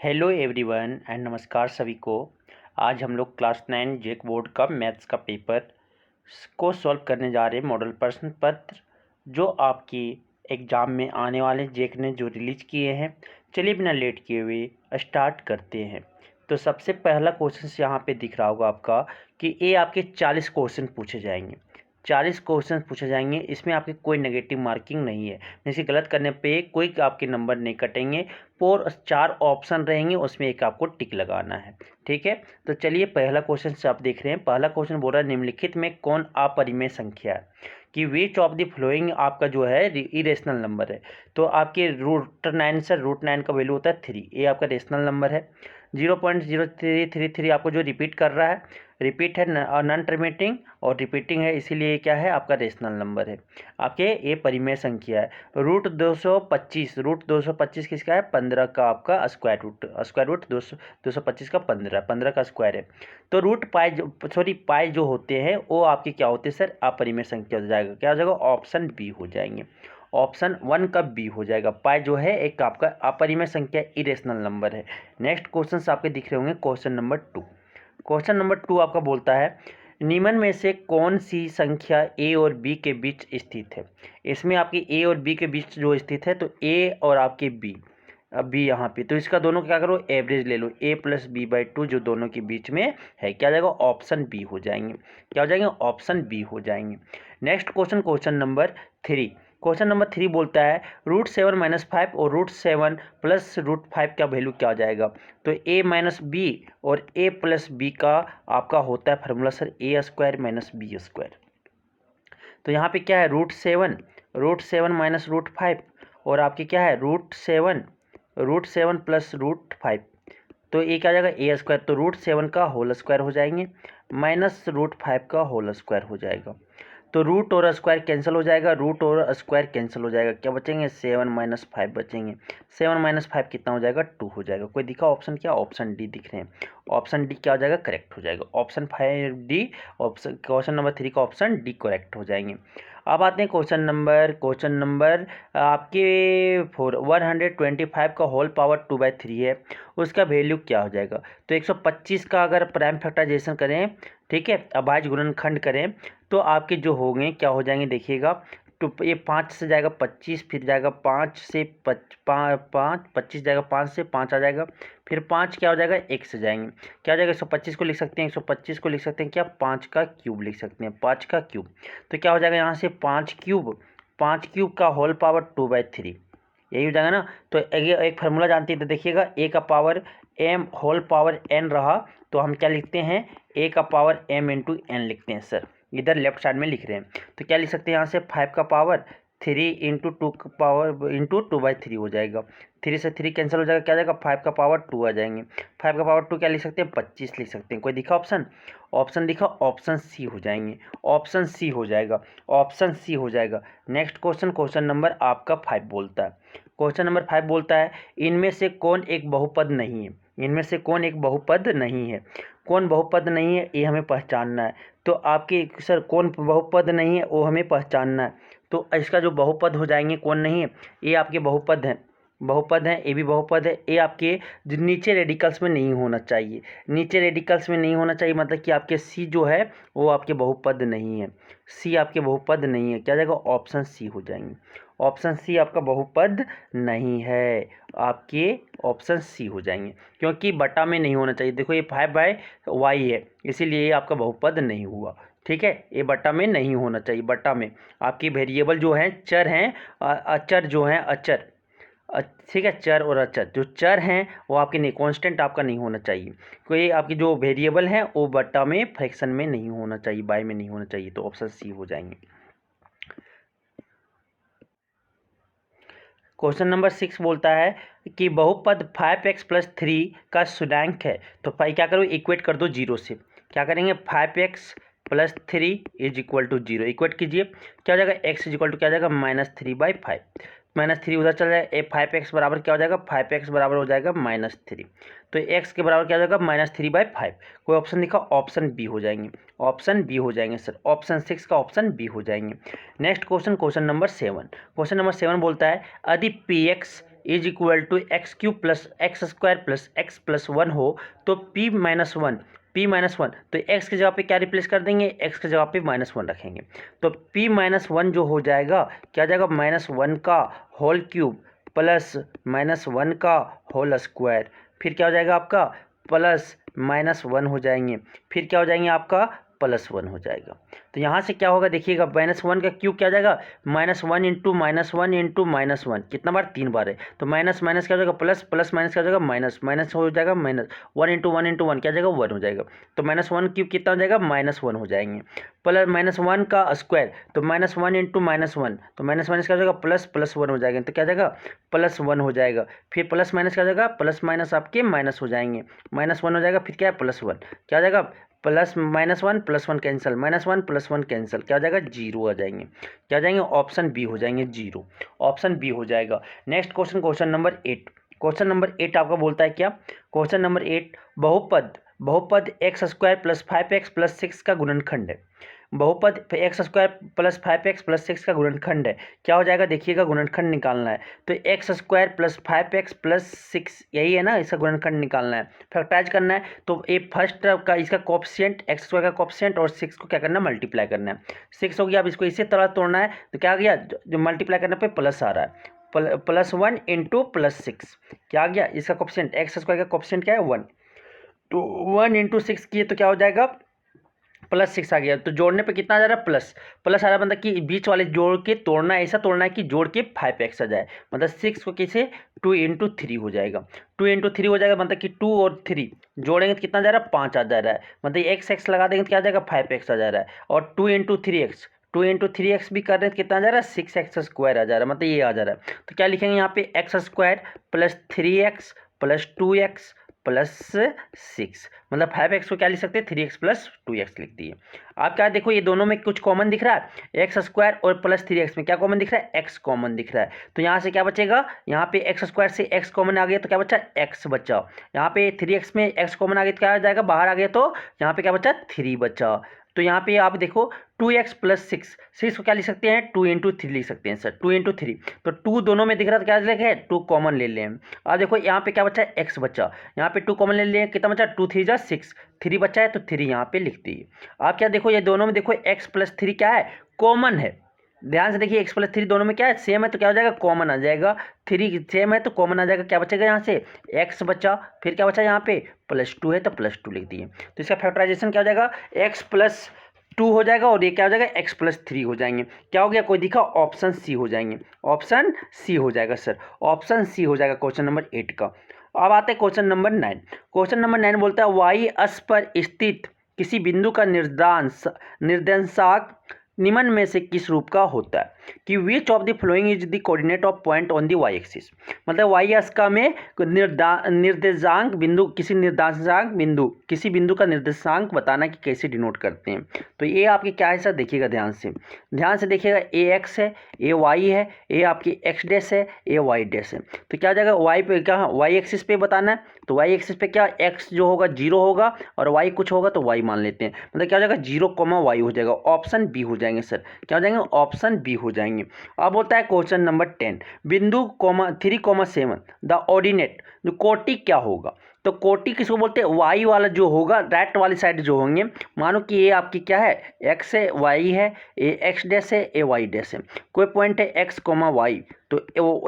Hello everyone and नमस्कार सभी को। आज हम लोग क्लास 9 जेक बोर्ड का मैथ्स का पेपर को सॉल्व करने जा रहे हैं। मॉडल प्रश्न पत्र जो आपकी एग्ज़ाम में आने वाले जेक ने जो रिलीज़ किए हैं। चलिए बिना लेट किए हुए स्टार्ट करते हैं। तो सबसे पहला क्वेश्चन यहाँ पे दिख रहा होगा आपका कि ये आपके 40 क्वेश्चन पूछे जाएंगे। 40 क्वेश्चन पूछे जाएंगे, इसमें आपकी कोई नेगेटिव मार्किंग नहीं है। जैसे गलत करने पे कोई आपके नंबर नहीं कटेंगे। और 4 ऑप्शन रहेंगे, उसमें एक आपको टिक लगाना है। ठीक है, तो चलिए पहला क्वेश्चन से आप देख रहे हैं। पहला क्वेश्चन बोल रहा है निम्नलिखित में कौन अपरिमेय संख्या है कि विच ऑफ द फ्लोइंग आपका जो है इरेशनल नंबर है। तो आपके √9 से √9 का वैल्यू होता है 3। ये आपका रेशनल नंबर है। 0.0333 आपको जो रिपीट कर रहा है, रिपीट है नॉन टर्मिनेटिंग और रिपीटिंग है, इसीलिए क्या है आपका रेशनल नंबर है। आपके ये परिमेय संख्या है। √225 किसका है? 15 का आपका स्क्वायर रूट 225 का 15 का स्क्वायर है। तो पाई जो होते हैं वो आपके क्या होते हैं सर? अपरिमेय संख्या हो जाएगा। क्या हो जाएगा? ऑप्शन बी हो जाएंगे। ऑप्शन 1 का बी हो जाएगा। पाई जो है एक आपका अपरिमेय संख्या इरेशनल नंबर है। नेक्स्ट क्वेश्चन आपके दिख रहे होंगे क्वेश्चन नंबर 2। क्वेश्चन नंबर 2 आपका बोलता है निम्न में से कौन सी संख्या ए और बी के बीच स्थित है। इसमें आपकी ए और बी के बीच जो स्थित है, तो ए और आपके बी, अब बी यहाँ पे, तो इसका दोनों क्या करो एवरेज ले लो, a+b/2 जो दोनों के बीच में है। क्या जाएगा? ऑप्शन बी हो जाएंगे। क्या हो जाएंगे? ऑप्शन बी हो जाएंगे। Next question, question number 3। Question number 3 बोलता है √7 - 5 और √7 + √5 का वैल्यू क्या हो जाएगा। तो a - b और a+b का आपका होता है फार्मूला सर a² - b²। तो यहाँ पे क्या है? √7 - √5 और आपके क्या है √7 + √5। तो ये क्या हो जाएगा? a²। तो √7 का होल स्क्वायर हो जाएंगे माइनस √5 का होल स्क्वायर हो जाएगा। तो रूट और स्क्वायर कैंसिल हो जाएगा, रूट और स्क्वायर कैंसिल हो जाएगा। क्या बचेंगे? 7 - 5 बचेंगे। 7 - 5 कितना हो जाएगा? 2 हो जाएगा। कोई दिखा ऑप्शन? क्या ऑप्शन डी दिख रहे हैं। ऑप्शन डी क्या हो जाएगा? करेक्ट हो जाएगा। Option 5 D, option question number 3 का ऑप्शन डी करेक्ट हो जाएंगे। अब आते हैं क्वेश्चन नंबर आपके 125 का होल पावर 2/3 है, उसका वैल्यू क्या हो जाएगा। तो 125 का अगर प्राइम फैक्टराइजेशन करें, ठीक है, अभाज्य गुणनखंड करें, तो आपके जो होंगे क्या हो जाएंगे देखिएगा। तो ये 5 से जाएगा 25, फिर जाएगा 5 से 25 जाएगा, 5 से 5 आ जाएगा, फिर 5 क्या हो जाएगा? 1 से जाएंगे। क्या हो जाएगा? 125 को लिख सकते हैं, 125 को लिख सकते हैं क्या? 5 का क्यूब लिख सकते हैं, 5 का क्यूब। तो क्या हो जाएगा यहाँ से? 5 क्यूब का होल पावर 2/3, यही हो जाएगा ना। तो एक फार्मूला जानते हैं, तो देखिएगा a का power m whole power n रहा, तो हम क्या लिखते हैं? a का पावर m × n लिखते हैं सर, इधर लेफ्ट साइड में लिख रहे हैं। तो क्या लिख सकते हैं यहाँ से? 5 का पावर 3 × 2 का पावर × 2/3 हो जाएगा। 3 से 3 कैंसिल हो जाएगा। क्या जाएगा? 5 का पावर 2 आ जाएंगे। 5 का पावर 2 क्या लिख सकते हैं? 25 लिख सकते हैं। कोई दिखा ऑप्शन? ऑप्शन दिखा, ऑप्शन सी हो जाएंगे। ऑप्शन सी हो जाएगा, ऑप्शन सी हो जाएगा। नेक्स्ट क्वेश्चन, क्वेश्चन नंबर आपका 5 बोलता है। क्वेश्चन नंबर 5 बोलता है इनमें से कौन एक बहुपद नहीं है। इनमें से कौन एक बहुपद नहीं है। कौन बहुपद नहीं है ये हमें पहचानना है। तो आपके सर कौन बहुपद नहीं है वो हमें पहचानना है। तो इसका जो बहुपद हो जाएंगे कौन नहीं है, ये आपके बहुपद हैं, ये भी बहुपद है। ये आपके जो नीचे रेडिकल्स में नहीं होना चाहिए, नीचे रेडिकल्स में नहीं होना चाहिए, मतलब कि आपके सी जो है वो आपके बहुपद नहीं है। सी आपके बहुपद नहीं है। क्या जाएगा? ऑप्शन सी हो जाएंगे। ऑप्शन सी आपका बहुपद नहीं है, आपके ऑप्शन सी हो जाएंगे, क्योंकि बटा में नहीं होना चाहिए। देखो ये 5/y है, इसीलिए ये आपका बहुपद नहीं हुआ। ठीक है, ये बटा में नहीं होना चाहिए। बटा में आपकी वेरिएबल जो हैं चर हैं, अचर जो हैं अचर, ठीक है, चर और अचर जो चर हैं वो आपके नहीं, कांस्टेंट आपका नहीं होना चाहिए। कोई आपकी जो वेरिएबल हैं वो बटा में फ्रैक्शन में नहीं होना चाहिए, बाय में नहीं होना चाहिए। तो ऑप्शन सी हो जाएंगे। क्वेश्चन नंबर 6 बोलता है कि बहुपद 5x + 3 का शुद्धांक है। तो क्या करो? इक्वेट कर दो 0 से। क्या करेंगे? 5x + 3 = 0 इक्वेट कीजिए। क्या हो जाएगा? x क्या हो जाएगा? -3/5। -3 उधर चल जाए। 5x बराबर क्या हो जाएगा? 5x बराबर हो जाएगा -3। तो x के बराबर क्या हो जाएगा? -3/5। कोई ऑप्शन दिखा? ऑप्शन बी हो जाएंगे। ऑप्शन बी हो जाएंगे सर। ऑप्शन 6 का ऑप्शन बी हो जाएंगे। Next question, question number 7। Question number 7 बोलता है यदि px is equal to X cube plus X square plus X plus one हो तो p-1 तो x की जगह पे क्या रिप्लेस कर देंगे, x की जगह पे -1 रखेंगे। तो p-1 जो हो जाएगा क्या जाएगा, -1 का होल क्यूब प्लस -1 का होल स्क्वायर, फिर क्या हो जाएगा आपका प्लस -1 हो जाएंगे, फिर क्या हो जाएंगे आपका +1 हो जाएगा। तो यहाँ से क्या होगा देखिएगा, -1 का क्यूब क्या हो जाएगा, -1 इंटू -1 इंटू -1 कितना बार, 3 बार है। तो माइनस माइनस क्या हो जाएगा प्लस, प्लस माइनस क्या हो जाएगा माइनस, माइनस हो जाएगा माइनस, 1 इंटू 1 इंटू 1 क्या हो जाएगा 1 हो जाएगा। तो -1 क्यूब कितना हो जाएगा -1 हो जाएंगे, प्लस -1 का स्क्वायर तो -1 इंटू -1 तो माइनस माइनस क्या हो जाएगा प्लस, प्लस 1 हो जाएगा। तो क्या हो जाएगा +1 हो जाएगा, फिर प्लस माइनस क्या हो जाएगा, प्लस माइनस आपके माइनस हो जाएंगे, -1 हो जाएगा, फिर क्या है +1 क्या हो जाएगा प्लस -1 +1 कैंसिल, -1 +1 कैंसिल, क्या हो जाएगा 0 आ जाएंगे, क्या हो जाएंगे ऑप्शन बी हो जाएंगे 0, ऑप्शन बी हो जाएगा। Next question, question number 8, question number 8 आपका बोलता है क्या, क्वेश्चन नंबर 8 बहुपद x square plus 5x plus 6 का गुणनखंड है। बहुपद x square plus 5x plus 6 का गुणनखंड है, क्या हो जाएगा देखिएगा, गुणनखंड निकालना है। तो x square plus 5x plus 6 यही है ना, इसका गुणनखंड निकालना है, फैक्टराइज करना है। तो ये फर्स्ट का इसका कोएफिशिएंट एक्स स्क्वायर का कोएफिशिएंट और 6 को क्या करना है मल्टीप्लाई करना है। 6 हो गया, अब इसको इसी तरह तोड़ना है, तो क्या आ गया जो मल्टीप्लाई करने पे प्लस आ रहा है, +1 इंटू +6 क्या आ गया, इसका कोएफिशिएंट एक्स स्क्वायर का कोएफिशिएंट क्या है 1, तो 1 इंटू 6 किए तो क्या हो जाएगा +6 आ गया। तो जोड़ने पे कितना आ जा रहा है प्लस, प्लस आ रहा है, मतलब कि बीच वाले जोड़ के तोड़ना है, ऐसा तोड़ना है कि जोड़ के 5x आ जाए, मतलब 6 को किसे 2 इंटू 3 हो जाएगा, 2 इंटू 3 हो जाएगा, मतलब कि 2 और 3 जोड़ेंगे तो कितना आ जा रहा है 5 आ जा रहा है, मतलब x लगा देंगे तो क्या आ जाएगा 5x आ जा रहा है, और 2 इंटू 3x भी कर रहे हैं तो कितना आ जा रहा है 6x स्क्वायर आ जा रहा है, मतलब ये आ जा रहा है। तो क्या लिखेंगे यहाँ पे x square plus 3x plus 2x plus 6, मतलब 5x को क्या लिख सकते हैं 3x प्लस 2x लिख दिए। आप क्या देखो ये दोनों में कुछ कॉमन दिख रहा है, एक्स स्क्वायर और प्लस 3x में क्या कॉमन दिख रहा है, x कॉमन दिख रहा है। तो यहाँ से क्या बचेगा, यहाँ पे एक्स स्क्वायर से x कॉमन आ गया तो क्या बचा x बचा, यहाँ पे 3x में x कॉमन आ गया तो क्या आ जाएगा बाहर आ गया, तो यहाँ पे क्या बचा 3 बचा। तो यहाँ पे आप देखो 2x प्लस 6 को क्या लिख सकते हैं 2 इंटू 3 लिख सकते हैं सर, 2 इंटू 3, तो 2 दोनों में दिख रहा था क्या लिखे 2 कॉमन ले लें। अब देखो यहाँ पे क्या बचा x बचा, यहाँ पे 2 कॉमन ले लें, कितना बचा 2 3 जा 6, 3 बचा है तो 3 यहाँ पे लिख दिए। आप क्या देखो ये दोनों में देखो x प्लस 3 क्या है कॉमन है, ध्यान से देखिए x प्लस 3 दोनों में क्या है सेम है, तो क्या हो जाएगा कॉमन आ जाएगा, 3 सेम है तो कॉमन आ जाएगा, क्या बचेगा यहाँ से x बचा, फिर क्या बचा यहाँ पे +2 है तो +2 लिख दिए। तो इसका फैक्टराइजेशन क्या हो जाएगा x प्लस 2 हो जाएगा और ये क्या हो जाएगा x प्लस 3 हो जाएंगे, क्या हो गया कोई दिखा ऑप्शन सी हो जाएंगे, ऑप्शन सी हो जाएगा सर, ऑप्शन सी हो जाएगा क्वेश्चन नंबर 8 का। अब आते हैं क्वेश्चन नंबर 9, क्वेश्चन नंबर 9 बोलता है वाई अक्ष पर स्थित किसी बिंदु का निर्देशांक निम्न में से किस रूप का होता है, कि which of the following is the coordinate of point on the Y axis, मतलब वाई अक्ष का में निर्देशांक बिंदु किसी बिंदु का निर्देशांक बताना कि कैसे डिनोट करते हैं। तो ये आपके क्या है सर देखिएगा ध्यान से देखिएगा, ए एक्स है, ए वाई है, ए आपकी एक्स डैश है, ए वाई डैश है। तो क्या हो जाएगा वाई पे क्या वाई एक्सिस पे बताना है, तो वाई एक्सिस पे क्या एक्स जो होगा 0 होगा और वाई कुछ होगा तो वाई मान लेते हैं, मतलब क्या हो जाएगा 0, y हो जाएगा, ऑप्शन बी हो जाएंगे सर, क्या हो जाएंगे ऑप्शन बी हो जाएंगे। अब होता है क्वेश्चन नंबर 10, बिंदु 3,7 द ऑर्डिनेट जो कोटि क्या होगा, तो कोटि किसको बोलते हैं वाई वाला जो होगा राइट वाली साइड जो होंगे, मानो कि ये आपकी क्या है एक्स है वाई है, ए एक्स डैश है ए वाई डैश है, कोई पॉइंट है एक्स कोमा वाई, तो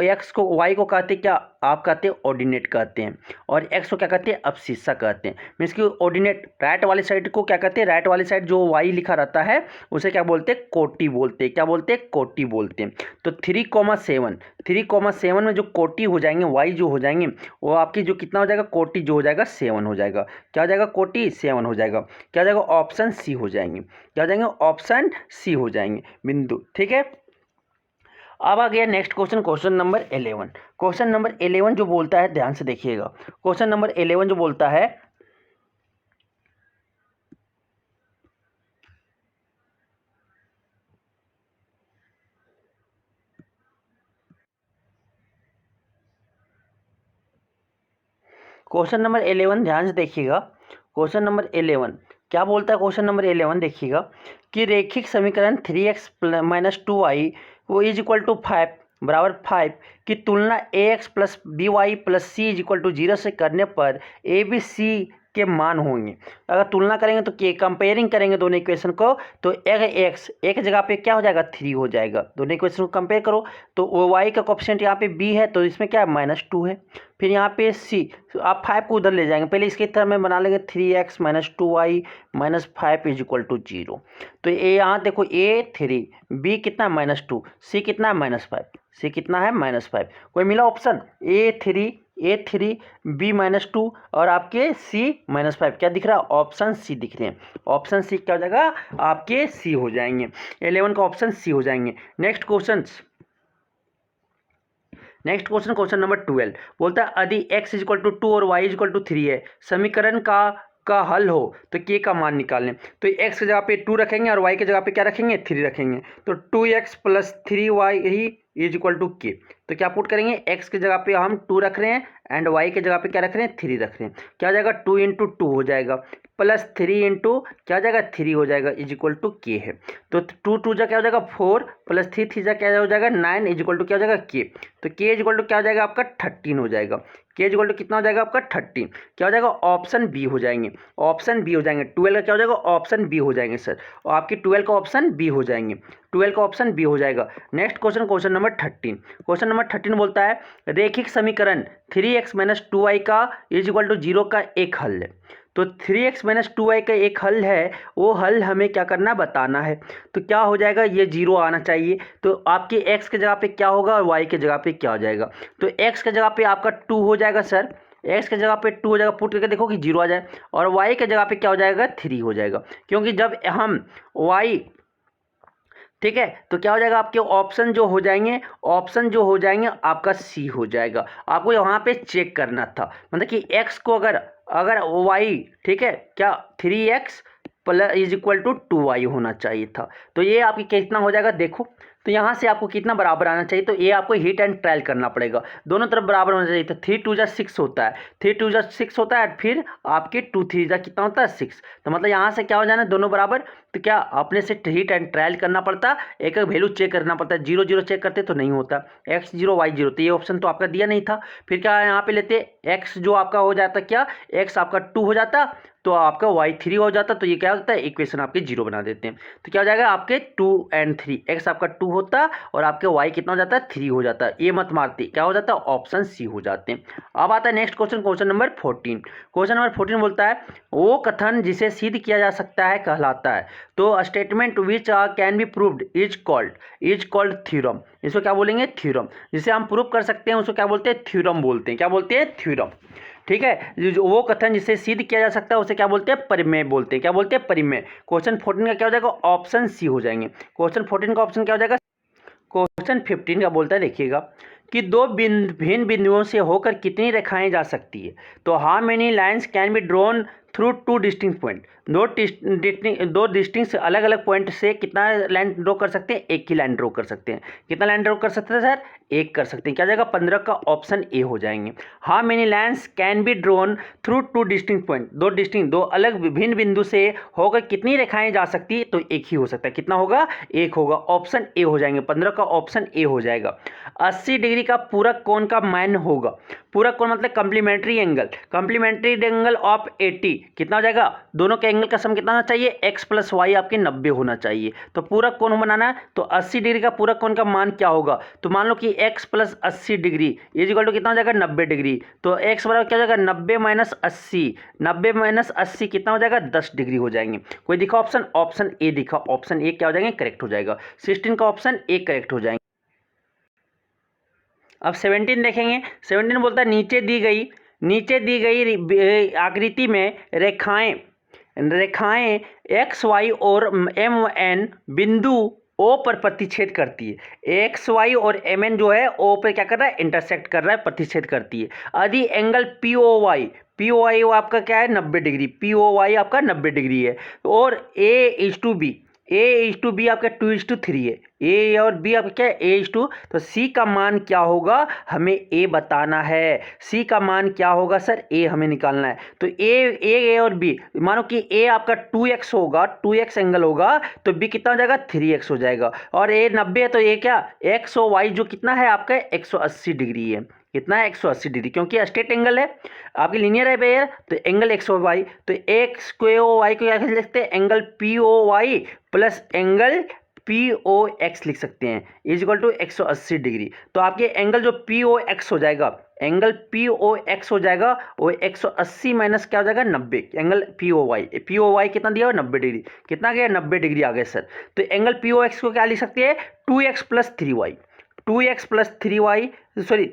एक्स को वाई को कहते क्या आप कहते हैं ऑर्डिनेट कहते हैं, और एक्स को क्या कहते हैं अब्सिस्सा कहते हैं, मीन्स कि ऑर्डिनेट राइट वाली साइड को क्या कहते हैं, राइट वाली साइड जो वाई लिखा रहता है उसे क्या बोलते हैं कोटि बोलते हैं, क्या बोलते हैं कोटि बोलते हैं। तो 3,7 में जो कोटि हो जाएंगे वाई जो हो जाएंगे वो आपकी जो कितना हो जाएगा कोटि जो हो जाएगा 7 हो जाएगा, क्या हो जाएगा कोटि 7 हो जाएगा, क्या हो जाएगा ऑप्शन सी हो जाएंगे, क्या हो जाएंगे ऑप्शन सी हो जाएंगे बिंदु, ठीक है। अब आ गया next question, question number 11, question number 11 जो बोलता है ध्यान से देखिएगा, क्वेश्चन नंबर 11 जो बोलता है क्वेश्चन नंबर 11 ध्यान से देखिएगा, क्वेश्चन नंबर 11 क्या बोलता है, क्वेश्चन नंबर 11 देखिएगा कि रैखिक समीकरण 3x - 2y वो इज इक्वल टू 5 बराबर 5 की तुलना a x plus b y plus c is equal to 0 से करने पर ए बी सी के मान होंगे। अगर तुलना करेंगे तो के कंपेयरिंग करेंगे दोनों इक्वेशन को, तो एक्स एक जगह पे क्या हो जाएगा 3 हो जाएगा। दोनों इक्वेशन को कंपेयर करो तो वो वाई का कोएफिशिएंट यहाँ पे बी है, तो इसमें क्या है -2 है। फिर यहाँ पे सी, आप 5 को उधर ले जाएंगे, पहले इसकी तरह में बना लेंगे 3x - 2y - 5 is equal to 0। तो ये यहाँ देखो ए 3, बी कितना -2, सी कितना है -5, सी कितना है -5। कोई मिला ऑप्शन A3 B -2 और आपके C -5 क्या दिख रहा है? ऑप्शन सी दिख रहे हैं। ऑप्शन सी क्या हो जाएगा? आपके सी हो जाएंगे। 11 का ऑप्शन सी हो जाएंगे। नेक्स्ट क्वेश्चन नंबर 12 बोलता है यदि x = 2 और y = 3 है, समीकरण का हल हो तो k का मान निकालें। तो x की जगह पे 2 रखेंगे और y की जगह पे क्या रखेंगे? 3 रखेंगे। तो 2x + 3y ही = k। तो क्या पुट करेंगे? x की जगह पे हम 2 रख रहे हैं एंड y की जगह पे क्या रख रहे हैं? 3 रख रहे हैं। क्या हो जाएगा? 2 × 2 हो जाएगा प्लस 3 × क्या हो जाएगा? 3 हो जाएगा = k है। तो 2 2 जा क्या हो जाएगा? 4 प्लस 3 3 जा क्या हो जाएगा? 9 = क्या हो जाएगा? k। तो k = क्या हो जाएगा आपका? 13 हो जाएगा। k = कितना हो जाएगा आपका? 13। क्या हो जाएगा? ऑप्शन बी हो जाएंगे। ऑप्शन बी हो जाएंगे। 12 का क्या हो जाएगा? ऑप्शन बी हो जाएंगे सर। और आपकी 12 का ऑप्शन बी हो जाएंगे। 12 का ऑप्शन बी हो जाएगा। Next question number 13। Question number 13 बोलता है रेखिक समीकरण 3x - 2y का = 0 का एक हल है। तो 3x - 2y का एक हल है, वो हल हमें क्या करना है? बताना है। तो क्या हो जाएगा? ये 0 आना चाहिए। तो आपके x के जगह पे क्या होगा और y के जगह पे क्या हो जाएगा? तो x के जगह पे आपका 2 हो जाएगा सर। x के जगह पे 2 हो जाएगा, पुट करके देखो कि 0 आ जाए। और y के जगह पे क्या हो जाएगा? 3 हो जाएगा। क्योंकि जब हम y, ठीक है, तो क्या हो जाएगा? आपके ऑप्शन जो हो जाएंगे आपका सी हो जाएगा। आपको वहाँ पे चेक करना था, मतलब कि x को अगर y, ठीक है, क्या 3x + 2y होना चाहिए था। तो ये आपकी कितना हो जाएगा देखो। तो यहाँ से आपको कितना बराबर आना चाहिए? तो ये आपको हिट एंड ट्रायल करना पड़ेगा, दोनों तरफ बराबर होना चाहिए। तो 3 2 जा 6 होता है, 3 2 जा 6 होता है, फिर आपके 2 3 जा कितना होता है? 6। तो मतलब यहाँ से क्या हो जाना? दोनों बराबर। तो क्या अपने से हिट एंड ट्रायल करना पड़ता, एक एक वैल्यू चेक करना पड़ता है। 0 0 चेक करते तो नहीं होता, x 0 y 0। तो ये ऑप्शन तो आपका दिया नहीं था। फिर क्या यहाँ पे लेते, x जो आपका हो जाता, क्या x आपका 2 हो जाता, तो आपका y 3 हो जाता। तो ये क्या होता है? इक्वेशन आपके 0 बना देते हैं। तो क्या हो जाएगा? आपके 2 और 3, x आपका 2 होता और आपके y कितना हो जाता है? 3 हो जाता है। ये मत मारते, क्या हो जाता है? ऑप्शन सी हो जाते हैं। अब आता है next question number 14। Question number 14 बोलता है वो कथन जिसे सिद्ध किया जा सकता है कहलाता है। तो statement which can be proved is called theorem. इसको क्या बोलेंगे? थ्योरम। जिसे हम प्रूव कर सकते हैं उसको क्या बोलते हैं? थ्योरम बोलते हैं। क्या बोलते हैं? थ्योरम। ठीक है, जो वो कथन जिसे सिद्ध किया जा सकता है उसे क्या बोलते हैं? परिमेय बोलते हैं। क्या बोलते हैं? परिमेय। क्वेश्चन 14 का क्या हो जाएगा? ऑप्शन सी हो जाएंगे। क्वेश्चन 14 का ऑप्शन क्या हो जाएगा? क्वेश्चन 15 का बोलता है देखिएगा कि दो भिन्न बिंदुओं से होकर कितनी रेखाएं जा सकती है। तो how many lines can be drawn through 2 distinct point. दो डिस्टिंक्ट अलग अलग पॉइंट से कितना लाइन ड्रॉ कर सकते हैं? एक ही लाइन ड्रॉ कर सकते हैं। कितना लाइन ड्रॉ कर सकते हैं सर? एक कर सकते हैं। क्या जाएगा? 15 का ऑप्शन ए हो जाएंगे। How many lines can be drawn through 2 distinct point. दो अलग विभिन्न बिंदु से होकर कितनी रेखाएं जा सकती है? तो एक ही हो सकता है। कितना होगा? एक होगा। ऑप्शन ए हो जाएंगे। 15 का ऑप्शन ए हो जाएगा। 80 डिग्री का पूरक कोण का मान होगा। पूरक कोण मतलब कंप्लीमेंट्री एंगल ऑफ 80 कितना हो जाएगा? दोनों के एंगल का सम कितना होना चाहिए? x + y आपके 90 होना चाहिए। तो पूरक कोण बनाना है तो 80 डिग्री का पूरक कोण का मान क्या होगा? तो मान लो कि x + 80 डिग्री = कितना हो जाएगा? 90 डिग्री। तो x बराबर क्या हो जाएगा? 90 - 80। 90 - 80 कितना हो जाएगा? 10 डिग्री हो जाएंगे। कोई दिखा ऑप्शन? ऑप्शन ए दिखा। ऑप्शन ए क्या हो जाएंगे? करेक्ट हो जाएगा। 16 का ऑप्शन ए करेक्ट हो जाएंगे। अब 17 देखेंगे। 17 बोलता है नीचे दी गई आकृति में रेखाएं x y और m n बिंदु O पर प्रतिच्छेद करती है। x y और m n जो है O पर क्या कर रहा है? इंटरसेक्ट कर रहा है, प्रतिच्छेद करती है। यदि एंगल पी ओ वाई आपका क्या है? 90 डिग्री। पी ओ वाई आपका 90 डिग्री है और a = b A/B आपका 2:3 है, A और B आपका क्या है A/2, तो C का मान क्या होगा हमें A बताना है। C का मान क्या होगा सर, A हमें निकालना है। तो A और B, मानो कि A आपका 2x होगा, 2x एंगल होगा, तो B कितना हो जाएगा 3x हो जाएगा। और A 90 है तो A क्या x और y जो कितना है आपका 180 डिग्री है। कितना है 180 डिग्री, क्योंकि स्ट्रेट एंगल है, आपकी लीनियर है पेयर, तो एंगल एक्स और वाई, तो एक्स को वाई को क्या लिख सकते हैं, angle P O Y plus angle P O X लिख सकते हैं, इज इक्वल टू 180 डिग्री। तो आपके एंगल जो पी ओ एक्स हो जाएगा, एंगल पी ओ एक्स हो जाएगा वो 180 माइनस क्या हो जाएगा 90, एंगल पी ओ वाई कितना दिया हुआ 90 डिग्री, कितना गया 90 डिग्री आ गया सर। तो एंगल पी ओ एक्स को क्या लिख सकते हैं 2x plus 3y, 2x plus 3y sorry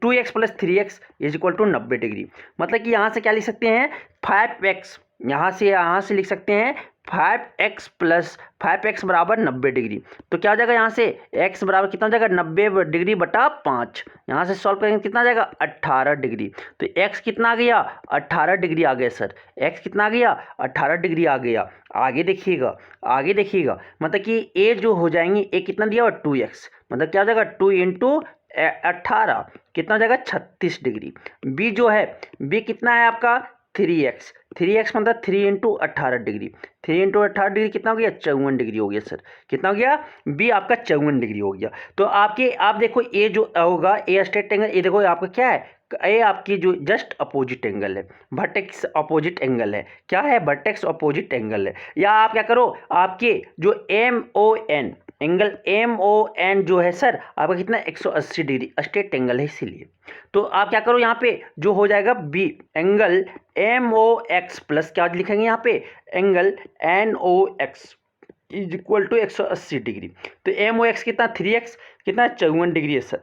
2x plus 3x is equal to 90 degree. मतलब कि यहाँ से क्या लिख सकते हैं 5x, यहाँ से लिख सकते हैं 5x प्लस 5x बराबर 90 डिग्री। तो क्या हो जाएगा यहाँ से x बराबर कितना हो जाएगा 90 डिग्री बटा 5, यहाँ से सॉल्व करेंगे कितना आ जाएगा 18 डिग्री। तो x कितना आ गया 18 डिग्री आ गया सर, x कितना आ गया 18 डिग्री आ गया। आगे देखिएगा मतलब कि a जो हो जाएंगी a कितना दिया हुआ 2x, मतलब क्या हो जाएगा 2 इंटू 18 कितना हो जाएगा 36 डिग्री। b जो है b कितना है आपका 3x मतलब 3 इंटू 18 डिग्री, 3 इंटू 18 डिग्री कितना हो गया 54 डिग्री हो गया सर। कितना हो गया b आपका 54 डिग्री हो गया। तो आप देखो a जो होगा a स्ट्रेट एंगल, ये देखो आपका क्या है ए आपकी जो जस्ट अपोजिट एंगल है, वर्टेक्स अपोजिट एंगल है, क्या है वर्टेक्स अपोजिट एंगल है। या आप क्या करो आपके जो MON एंगल MON जो है सर आपका कितना 180 डिग्री स्ट्रेट एंगल है इसीलिए। तो आप क्या करो यहाँ पे जो हो जाएगा B एंगल MOX प्लस क्या लिखेंगे यहाँ पे angle NOX is equal to 180 degree. तो MOX कितना 3x कितना 54 डिग्री है सर,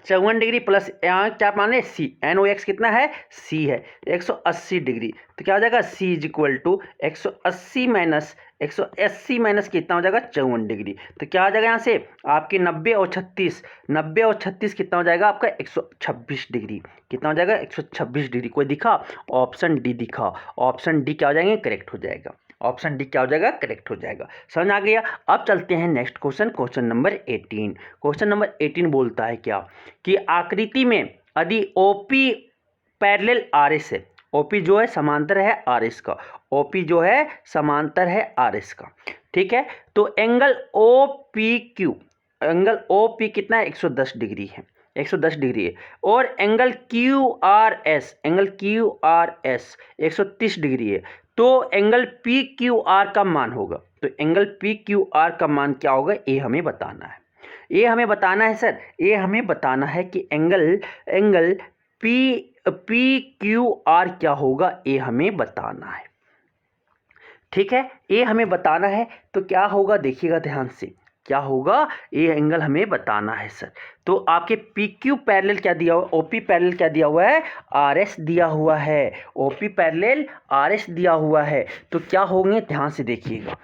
54 डिग्री प्लस यहाँ क्या मान C NOX कितना है C है 180 डिग्री। तो क्या हो जाएगा C is equal to 180 minus कितना हो जाएगा 54 डिग्री। तो क्या आ जाएगा यहाँ से आपके 90 और 36 कितना हो जाएगा आपका 126 डिग्री, कितना हो जाएगा 126 डिग्री। कोई दिखा ऑप्शन डी दिखा, ऑप्शन डी क्या हो जाएंगे करेक्ट हो जाएगा, ऑप्शन डी क्या हो जाएगा करेक्ट हो जाएगा। समझ आ गया। अब चलते हैं next question number 18। Question number 18 बोलता है क्या कि आकृति में यदि ओपी पैरेलल आरएस है, ओपी जो है समांतर है आरएस का, ओपी जो है समांतर है आरएस का, ठीक है। तो एंगल OPQ, एंगल OP कितना है 110 डिग्री है, 110 डिग्री है। और एंगल QRS 130 डिग्री है। तो एंगल PQR का मान होगा, तो एंगल PQR का मान क्या होगा ये हमें बताना है। ये हमें बताना है सर, ये हमें बताना है कि एंगल PQR क्या होगा ये हमें बताना है, ठीक है। ये हमें बताना है तो क्या होगा देखिएगा ध्यान से, क्या होगा ये एंगल हमें बताना है सर। तो आपके PQ पैरेलल क्या दिया हुआ, OP पैरेलल क्या दिया हुआ है RS दिया हुआ है, OP पैरेलल RS दिया हुआ है। तो क्या होंगे ध्यान से देखिएगा।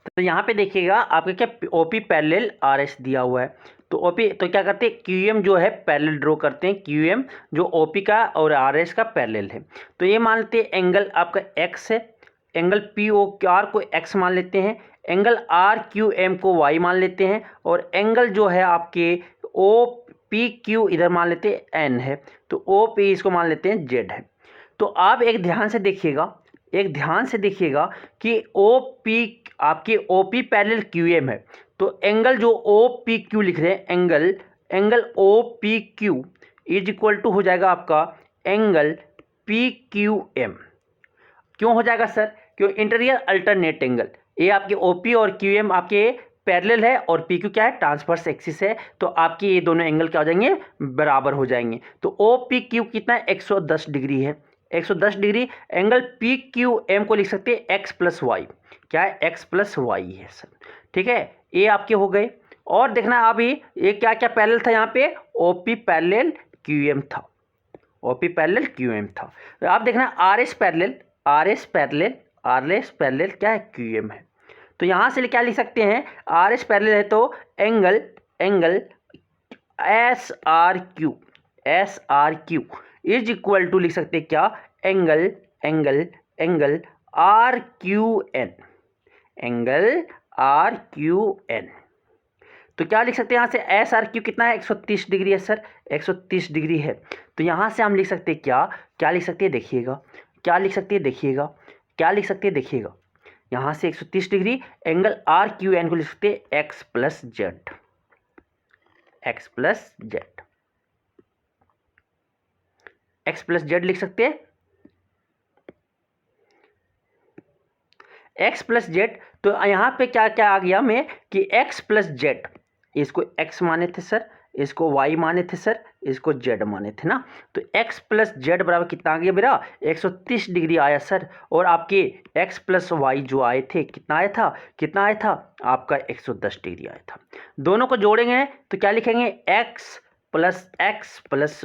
तो यहाँ पे देखिएगा आपके क्या OP पैरेलल RS दिया हुआ है, तो OP तो क्या करते हैं QM जो है पैरेलल ड्रॉ करते हैं, QM जो OP का और RS का पैरेलल है। तो ये मान लेते हैं एंगल आपका X है, एंगल POR को X मान लेते हैं, एंगल RQM को Y मान लेते हैं, और एंगल जो है आपके OPQ इधर मान लेते हैं N है, तो OP इसको मान लेते हैं Z है। तो आप एक ध्यान से देखिएगा कि OP आपके OP पैरेलल QM है, तो एंगल जो OPQ लिख रहे हैं angle OPQ is equal to हो जाएगा आपका एंगल PQM। क्यों हो जाएगा सर, क्यों इंटीरियर अल्टरनेट एंगल, ये आपके OP और QM आपके पैरेलल है और PQ क्या है ट्रांसवर्स एक्सिस है, तो आपके ये दोनों एंगल क्या हो जाएंगे बराबर हो जाएंगे। तो OPQ कितना है 110 डिग्री है, 110 डिग्री। एंगल PQM को लिख सकते हैं x प्लस वाई, क्या है x प्लस वाई है सर, ठीक है। ये आपके हो गए। और देखना अभी ये क्या क्या पैरेलल था, यहाँ पे OP पैरेलल QM था, OP पैरेलल QM था। तो आप देखना RS पैरेलल क्या है QM है। तो यहाँ से क्या लिख सकते हैं RS पैरेलल है तो angle SRQ is equal to लिख सकते हैं क्या angle R Q N, angle R Q N. तो क्या लिख सकते हैं यहाँ से, एस आर क्यू कितना है, 130 डिग्री है सर, 130 डिग्री है। तो यहाँ से हम लिख सकते हैं क्या, क्या लिख सकते हैं देखिएगा, क्या लिख सकते हैं देखिएगा, क्या लिख सकते हैं देखिएगा, यहाँ से 130 degree angle R Q N को लिख सकते हैं X plus Z, X plus Z, X plus Z लिख सकते हैं, एक्स प्लस जेड। तो यहाँ पे क्या क्या आ गया में कि एक्स प्लस जेड, इसको x माने थे सर, इसको y माने थे सर, इसको z माने थे ना। तो x प्लस जेड बराबर कितना आ गया मेरा, 130 डिग्री आया सर। और आपके x प्लस वाई जो आए थे कितना आया था, कितना आया था आपका 110 डिग्री आया था। दोनों को जोड़ेंगे तो क्या लिखेंगे, x plus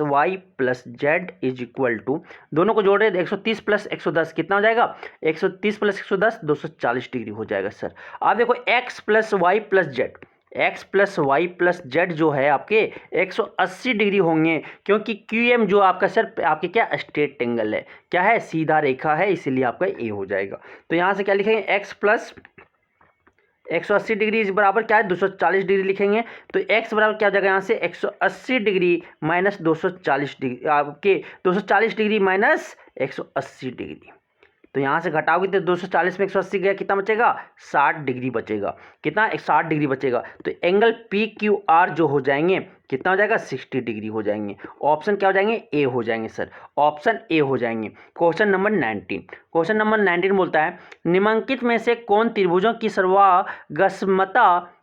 Y plus Z is equal to, दोनों को जोड़ रहे हैं 130 प्लस 110 कितना हो जाएगा, 130 प्लस 110 240 डिग्री हो जाएगा सर। आप देखो x plus Y plus Z, x plus Y plus Z जो है आपके 180 डिग्री होंगे, क्योंकि क्यू एम जो आपका सर आपके क्या स्ट्रेट एंगल है, क्या है सीधा रेखा है, इसीलिए आपका ए हो जाएगा। तो यहाँ से क्या लिखेंगे, x प्लस 180 डिग्री इस बराबर क्या है 240 डिग्री लिखेंगे। तो x बराबर क्या हो जाएगा यहाँ से 180 डिग्री माइनस 240 डिग्री, आपके 240 डिग्री माइनस 180 डिग्री। तो यहाँ से घटाओगे तो 240 में 180 गया, कितना बचेगा 60 डिग्री बचेगा, कितना 60 डिग्री बचेगा। तो एंगल पी क्यू आर जो हो जाएंगे कितना हो जाएगा 60 डिग्री हो जाएंगे। ऑप्शन क्या हो जाएंगे, ए हो जाएंगे सर, ऑप्शन ए हो जाएंगे। क्वेश्चन नंबर 19, क्वेश्चन नंबर 19 बोलता है निम्नलिखित में से कौन त्रिभुजों की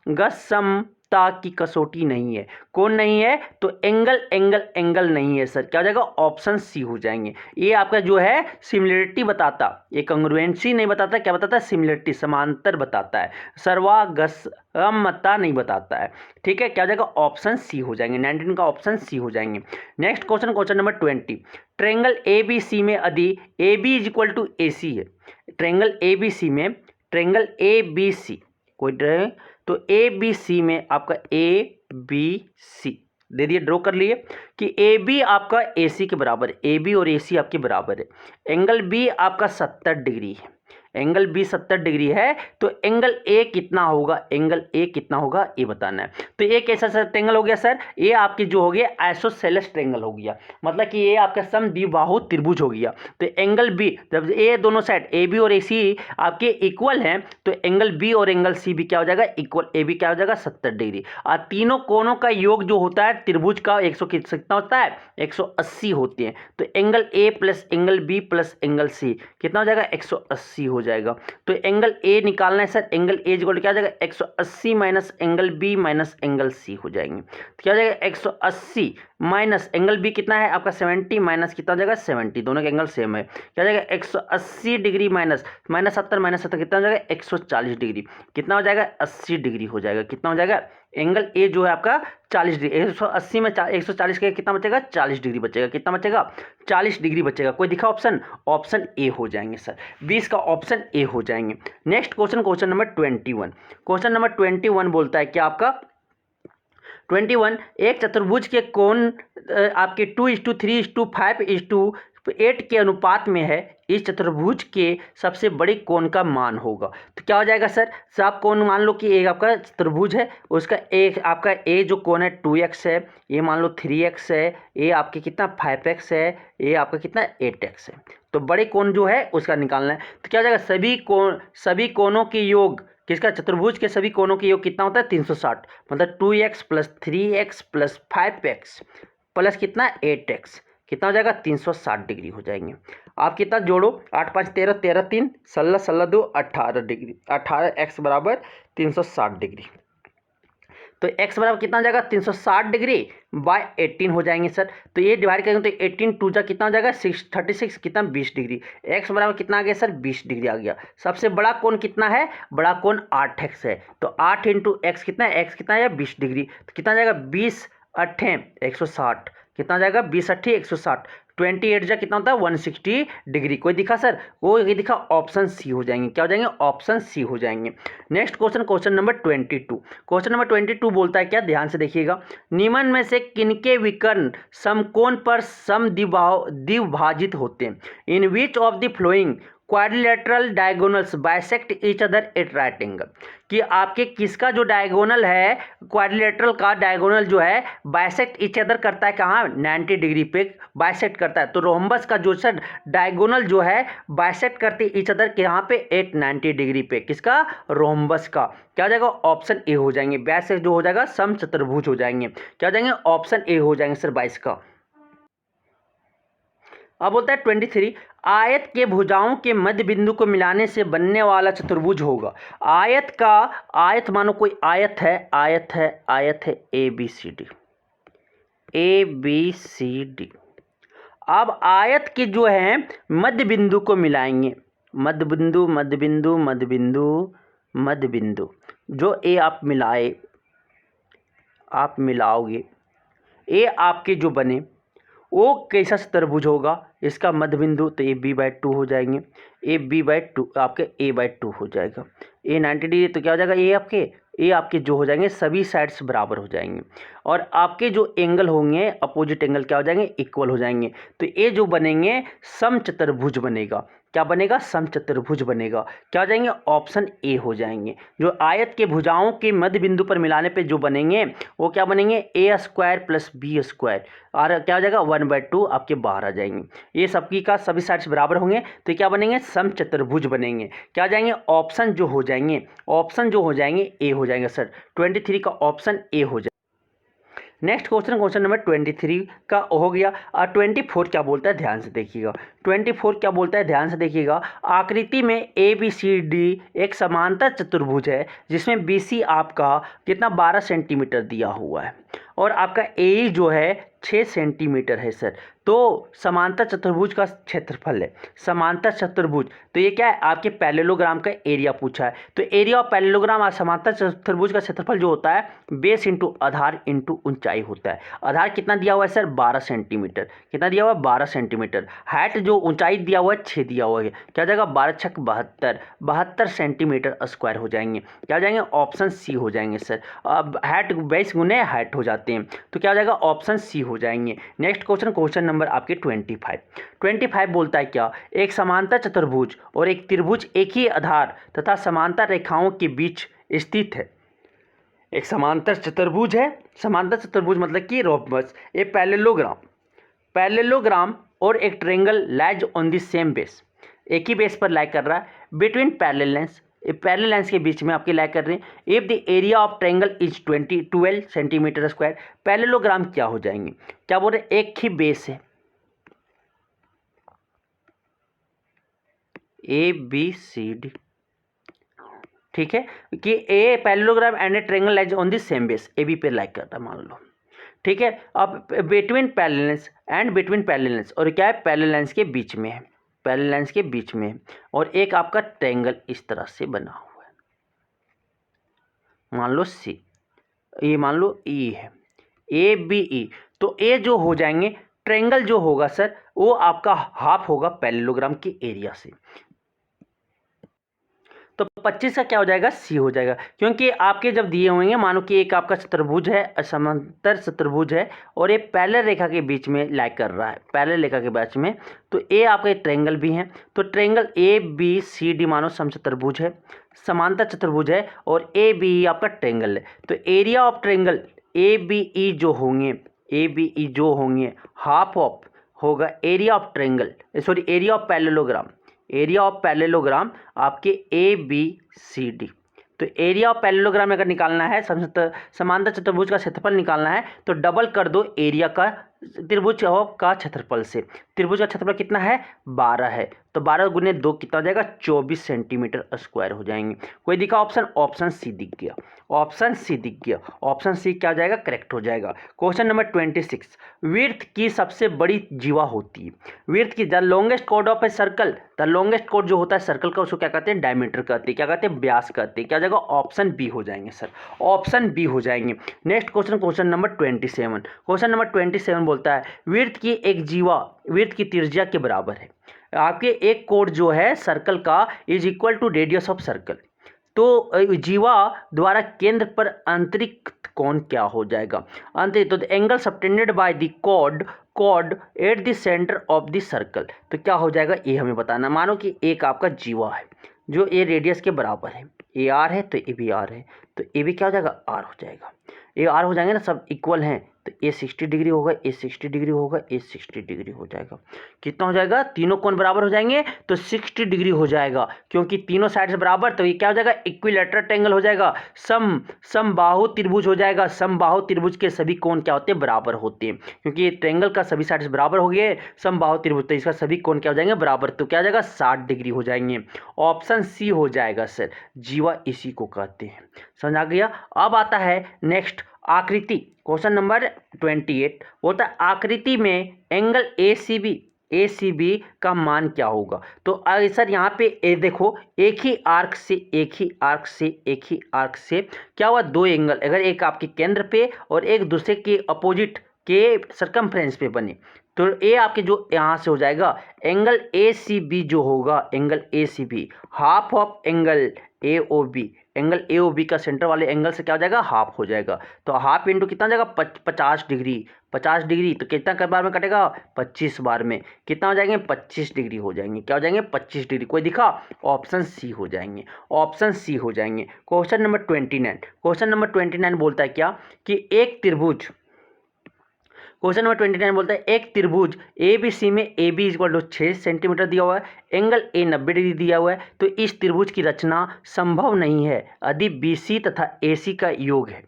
गसमता की कसौटी नहीं है, कौन नहीं है, तो एंगल नहीं है सर, क्या हो जाएगा ऑप्शन सी हो जाएंगे। ये आपका जो है सिमिलरिटी बताता, ये कंग्रुएंसी नहीं बताता, क्या बताता है सिमिलरिटी, समांतर बताता है, सर्वागसमता नहीं बताता है, ठीक है। क्या हो जाएगा ऑप्शन सी हो जाएंगे, 19 का ऑप्शन सी हो जाएंगे। Next question, question number 20, triangle A B C में यदि A B is equal to A C है, ट्रायंगल ए बी सी में, ट्रायंगल ए बी सी कोई ड्राइंग, तो ए बी सी में आपका ए बी सी दे दिए, ड्रॉ कर लिए कि ए बी आपका ए सी के बराबर है, ए बी और ए सी आपके बराबर है। एंगल बी आपका 70 डिग्री है, एंगल बी 70 डिग्री है, तो एंगल ए कितना होगा, एंगल ए कितना होगा ये बताना है। तो ये कैसा सर ट्रायंगल हो गया सर, ये आपकी जो हो गया आइसोसेलेस ट्रायंगल हो गया, मतलब कि ये आपका समद्विबाहु त्रिभुज हो गया। तो एंगल बी, जब ए दोनों साइड ए बी और ए सी आपके इक्वल हैं, तो एंगल बी और एंगल सी भी क्या हो जाएगा इक्वल, ए बी क्या हो जाएगा 70 डिग्री। और तीनों कोणों का योग जो होता है त्रिभुज का 100 कितना होता है 180 होते हैं। तो angle A plus angle B plus angle C कितना हो जाएगा 180 हो जाएगा। तो एंगल ए निकालना है सर, एंगल ए इक्वल क्या हो जाएगा 180 minus angle B minus angle C हो जाएंगे। तो क्या हो जाएगा 180 माइनस एंगल बी कितना है आपका 70 माइनस कितना हो जाएगा 70, दोनों के एंगल सेम है। क्या हो जाएगा 180 डिग्री माइनस 70 कितना हो जाएगा 140 डिग्री, कितना हो जाएगा 80 डिग्री हो जाएगा, कितना हो जाएगा एंगल ए जो है आपका 40 डिग्री, 180 में 140 के कितना बचेगा 40 डिग्री बचेगा, कितना बचेगा 40 डिग्री बचेगा। कोई दिखा ऑप्शन, ऑप्शन ए हो जाएंगे सर, 20 का ऑप्शन ए हो जाएंगे। Next question, question number 21, question number 21 बोलता है क्या आपका 21, एक चतुर्भुज के कोण आपके 2:3:5:8 के अनुपात में है, इस चतुर्भुज के सबसे बड़े कोण का मान होगा। तो क्या हो जाएगा सर, आप कोण मान लो कि एक आपका चतुर्भुज है, उसका एक आपका ए जो कोण है 2x है, ये मान लो 3x है, ये आपके कितना 5x है, ये आपका कितना 8x है। तो बड़े कोण जो है उसका निकालना है। तो क्या हो जाएगा सभी कोणों के योग, किसका चतुर्भुज के सभी कोणों के योग कितना होता है 360, मतलब 2x plus 3x plus 5x plus कितना 8x, कितना हो जाएगा 360 डिग्री हो जाएंगे। आप कितना जोड़ो 8 5 13 13 3 16 16 2 18 डिग्री, 18x बराबर 360 डिग्री। तो x बराबर कितना हो जाएगा 360 डिग्री बाय 18 हो जाएंगे सर। तो ये डिवाइड करेंगे तो 18 2 जा कितना हो जाएगा 36 कितना 20 डिग्री। x बराबर कितना आ गया सर 20 डिग्री आ गया। सबसे बड़ा कोण कितना है, बड़ा कोण 8x है, तो 8 इंटू एक्स कितना है, x कितना है 20 डिग्री, तो कितना आ जाएगा 20 8 160, कितना आ जाएगा 20 8 160, 28 जा कितना होता है 160 डिग्री। कोई दिखा सर, वो ये दिखा ऑप्शन सी हो जाएंगे, क्या हो जाएंगे ऑप्शन सी हो जाएंगे। Next question, question number 22, question number 22 बोलता है क्या, ध्यान से देखिएगा, निम्न में से किनके विकर्ण समकोण पर समद्विभाजित होते हैं, in which of the following quadrilateral diagonals bisect each other at right angle, कि आपके किसका जो डायगोनल है, क्वाड्रिलेटरल का डायगोनल जो है बाइसेक्ट ईच अदर करता है कहाँ, 90 डिग्री पे बाइसेक्ट करता है। तो रोम्बस का जो सर डायगोनल जो है बाइसेक्ट करते ईच अदर के यहाँ पे 90 डिग्री पे, किसका, रोम्बस का। क्या हो जाएगा, ऑप्शन ए हो जाएंगे। बैस जो हो जाएगा समचतुर्भुज हो जाएंगे। क्या हो जाएंगे, ऑप्शन ए हो जाएंगे सर 22 का। अब बोलता है 23, आयत के भुजाओं के मध्य बिंदु को मिलाने से बनने वाला चतुर्भुज होगा। आयत का, आयत मानो कोई आयत है, आयत है ए बी सी डी। अब आयत के जो है मध्य बिंदु को मिलाएंगे, मध्य बिंदु जो ए आप मिलाओगे, ए आपके जो बने वो कैसा चतुर्भुज होगा, इसका मध्य बिंदु, तो ये b/2 हो जाएंगे, ए b/2 आपके a/2 हो जाएगा। ए 90 डिग्री, तो क्या हो जाएगा, ए आपके जो हो जाएंगे सभी साइड्स बराबर हो जाएंगे, और आपके जो एंगल होंगे अपोजिट एंगल क्या हो जाएंगे, इक्वल हो जाएंगे। तो ये जो बनेंगे समचतुर्भुज बनेगा। क्या बनेगा, समचतुर्भुज बनेगा। क्या हो जाएंगे, ऑप्शन ए हो जाएंगे। जो आयत के भुजाओं के मध्य बिंदु पर मिलाने पे जो बनेंगे वो क्या बनेंगे, a² + b², और क्या हो जाएगा 1/2 आपके बाहर आ जाएंगे। ये सबकी का सभी साइड्स बराबर होंगे, तो क्या बनेंगे, समचतुर्भुज बनेंगे। क्या हो जाएंगे, ऑप्शन जो हो जाएंगे ए हो जाएंगे सर। 23 का ऑप्शन ए हो जाएगा। नेक्स्ट क्वेश्चन नंबर 23 का हो गया। 24 क्या बोलता है, ध्यान से देखिएगा। 24 क्या बोलता है, ध्यान से देखिएगा। आकृति में ABCD एक समांतर चतुर्भुज है जिसमें BC आपका कितना 12 सेंटीमीटर दिया हुआ है, और आपका AE जो है 6 सेंटीमीटर है सर। तो समांतर चतुर्भुज का क्षेत्रफल है, समांतर चतुर्भुज, तो ये क्या है, आपके पैरेललोग्राम का एरिया पूछा है। तो एरिया ऑफ पैरेललोग्राम और समांतर चतुर्भुज का क्षेत्रफल जो होता है बेस इंटू आधार इंटू ऊंचाई होता है। आधार कितना दिया हुआ है सर, 12 सेंटीमीटर। कितना दिया हुआ है, 12 सेंटीमीटर। हाइट जो ऊंचाई दिया हुआ है 6 दिया हुआ है। क्या हो जाएगा, 12×6 = 72 सेंटीमीटर स्क्वायर हो जाएंगे। क्या हो जाएंगे, ऑप्शन सी हो जाएंगे सर। अब हाइट बेस गुने हाइट हो जाते हैं, तो क्या हो जाएगा, ऑप्शन सी हो जाएंगे। नेक्स्ट क्वेश्चन नंबर आपके 25 बोलता है क्या, एक समांतर चतुर्भुज और एक त्रिभुज एक ही आधार तथा समांतर रेखाओं के बीच स्थित है। एक समांतर चतुर्भुज है, समांतर चतुर्भुज मतलब कि रोम्बस, ये पैरेललोग्राम और एक triangle lies on the same base, एक ही बेस पर लाई कर रहा है। बिटवीन पैरेलल लेंस के बीच में आपके लाई कर रहे हैं। If the area of triangle is 12 centimetre square, parallelogram क्या हो जाएंगे, क्या बोल रहे हैं, एक ही बेस है, ABCD, ठीक है, कि a parallelogram and A triangle lies on the same base, AB पे लाइक करता मान लो, ठीक है। अब बिटवीन पैरेलल लेंस और क्या है, पैरेलल लेंस के बीच में है, पैरेलल लेंस के बीच में है, और एक आपका ट्रायंगल इस तरह से बना हुआ है, मान लो C, ये मान लो E है, ABE। तो ए जो हो जाएंगे, ट्रायंगल जो होगा सर वो आपका हाफ होगा पैरेललोग्राम के एरिया से। तो 25 का क्या हो जाएगा, सी हो जाएगा, क्योंकि आपके जब दिए होंगे, मानो कि एक आपका चतुर्भुज है, समांतर चतुर्भुज है, और ये पैरेलल रेखा के बीच में लाई कर रहा है, पैरेलल रेखा के बीच में, तो ए आपका एक ट्रायंगल भी है। तो ट्रायंगल ABCD मानो समचतुर्भुज है, समांतर चतुर्भुज है, और ABE आपका ट्रायंगल है। तो एरिया ऑफ ट्रायंगल ABE जो होंगे हाफ ऑफ होगा area of triangle, sorry area of parallelogram आपके ABCD। तो एरिया ऑफ पैरेललोग्राम अगर निकालना है, समांतर चतुर्भुज का क्षेत्रफल निकालना है, तो डबल कर दो एरिया का त्रिभुज का क्षेत्रफल से। त्रिभुज का क्षेत्रफल कितना है, 12 है, तो 12 × 2 कितना हो जाएगा, 24 सेंटीमीटर स्क्वायर हो जाएंगे। कोई दिखा ऑप्शन सी दिख गया, ऑप्शन सी क्या हो जाएगा, करेक्ट हो जाएगा। क्वेश्चन नंबर 26, विड्थ की सबसे बड़ी जीवा होती है। विड्थ की the longest chord of a circle, the longest chord जो होता है सर्कल का, उसको क्या कहते हैं, डायमीटर कहते हैं। क्या कहते हैं, व्यास कहते हैं। क्या हो जाएगा, ऑप्शन बी हो जाएंगे सर, ऑप्शन बी हो जाएंगे। Next question number 27, question number 27 बोलता है विड्थ की एक जीवा विड्थ की त्रिज्या के बराबर है। आपके एक कोड जो है सर्कल का is equal to radius of circle. तो जीवा द्वारा केंद्र पर आंतरिक कोण क्या हो जाएगा, आंतरिक, तो angle subtended by the chord chord at the centre of the circle. तो क्या हो जाएगा ये हमें बताना। मानो कि एक आपका जीवा है जो ए रेडियस के बराबर है, ए आर है तो ए भी आर है, तो ए भी क्या हो जाएगा आर हो जाएगा। ए आर हो जाएंगे ना, सब इक्वल हैं, तो ए 60 डिग्री होगा, ए 60 डिग्री होगा, ए 60 डिग्री हो जाएगा। कितना हो जाएगा, तीनों कोण बराबर हो जाएंगे तो 60 डिग्री हो जाएगा, क्योंकि तीनों साइड से बराबर, तो ये क्या हो जाएगा इक्विलैटरल ट्रायंगल हो जाएगा। समबाहु त्रिभुज हो जाएगा। समबाहु त्रिभुज के सभी कोण क्या होते हैं, बराबर होते हैं, क्योंकि ये ट्रायंगल का सभी साइड से बराबर हो गए समबाहु त्रिभुज, तो इसका सभी कोण क्या हो जाएंगे बराबर, तो क्या हो जाएगा 60 डिग्री हो जाएंगे। ऑप्शन सी हो जाएगा सर, जीवा इसी को कहते हैं। समझ आ गया। अब आता है नेक्स्ट आकृति, क्वेश्चन नंबर 28 बोलता है आकृति में एंगल ACB का मान क्या होगा। तो सर यहाँ पे देखो एक ही आर्क से क्या हुआ, दो एंगल, अगर एक आपके केंद्र पे और एक दूसरे के अपोजिट के सर्कमफ्रेंस पे बने, तो ये आपके जो यहाँ से हो जाएगा एंगल ACB जो होगा, angle ACB half of angle AOB, angle AOB का सेंटर वाले एंगल से क्या हो जाएगा हाफ हो जाएगा। तो हाफ इंटू कितना हो जाएगा 50 डिग्री, 50 डिग्री तो कितना बार में कटेगा 25 बार में, कितना हो जाएंगे 25 डिग्री हो जाएंगे। क्या हो जाएंगे 25 डिग्री, कोई दिखा, ऑप्शन सी हो जाएंगे, ऑप्शन सी हो जाएंगे। क्वेश्चन नंबर 29 बोलता है क्या कि एक त्रिभुज, क्वेश्चन नंबर 29 बोलता है एक त्रिभुज ABC में AB इक्वल टू 6 सेंटीमीटर दिया हुआ है, एंगल A 90 डिग्री दिया हुआ है, तो इस त्रिभुज की रचना संभव नहीं है यदि BC तथा AC का योग है।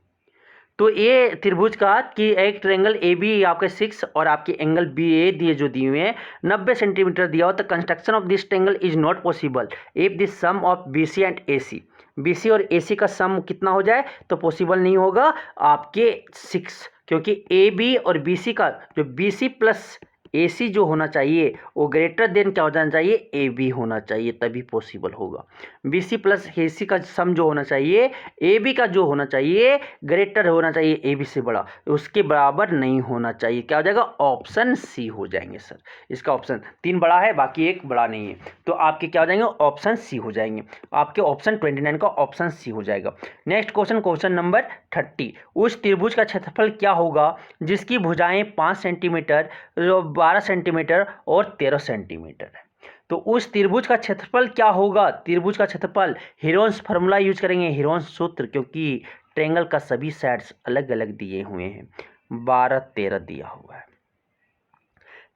तो ये त्रिभुज का कि एक ट्रायंगल AB आपके 6 और आपके एंगल BA जो दिए हुए हैं 90 सेंटीमीटर दिया हो, तो construction of this triangle is not possible if the sum of BC and AC, BC और AC का सम कितना हो जाए, तो पॉसिबल नहीं होगा आपके 6, क्योंकि AB और BC का जो BC प्लस AC जो होना चाहिए वो ग्रेटर देन क्या हो जाना चाहिए AB होना चाहिए, तभी पॉसिबल होगा। BC प्लस AC का सम जो होना चाहिए AB का जो होना चाहिए ग्रेटर होना चाहिए AB से बड़ा, उसके बराबर नहीं होना चाहिए। क्या हो जाएगा ऑप्शन सी हो जाएंगे सर। इसका ऑप्शन 3 बड़ा है बाकी एक बड़ा नहीं है, तो आपके क्या हो जाएंगे ऑप्शन सी हो जाएंगे। आपके ऑप्शन 29 का ऑप्शन सी हो जाएगा। नेक्स्ट क्वेश्चन, क्वेश्चन नंबर 30, उस त्रिभुज का क्षेत्रफल क्या होगा जिसकी भुजाएं 5 सेंटीमीटर, 12 सेंटीमीटर और 13 सेंटीमीटर है। तो उस त्रिभुज का क्षेत्रफल क्या होगा, त्रिभुज का क्षेत्रफल, हीरोन्स फार्मूला यूज करेंगे, हीरोन्स सूत्र, क्योंकि ट्रायंगल का सभी साइड्स अलग अलग दिए हुए हैं, 12 13 दिया हुआ है,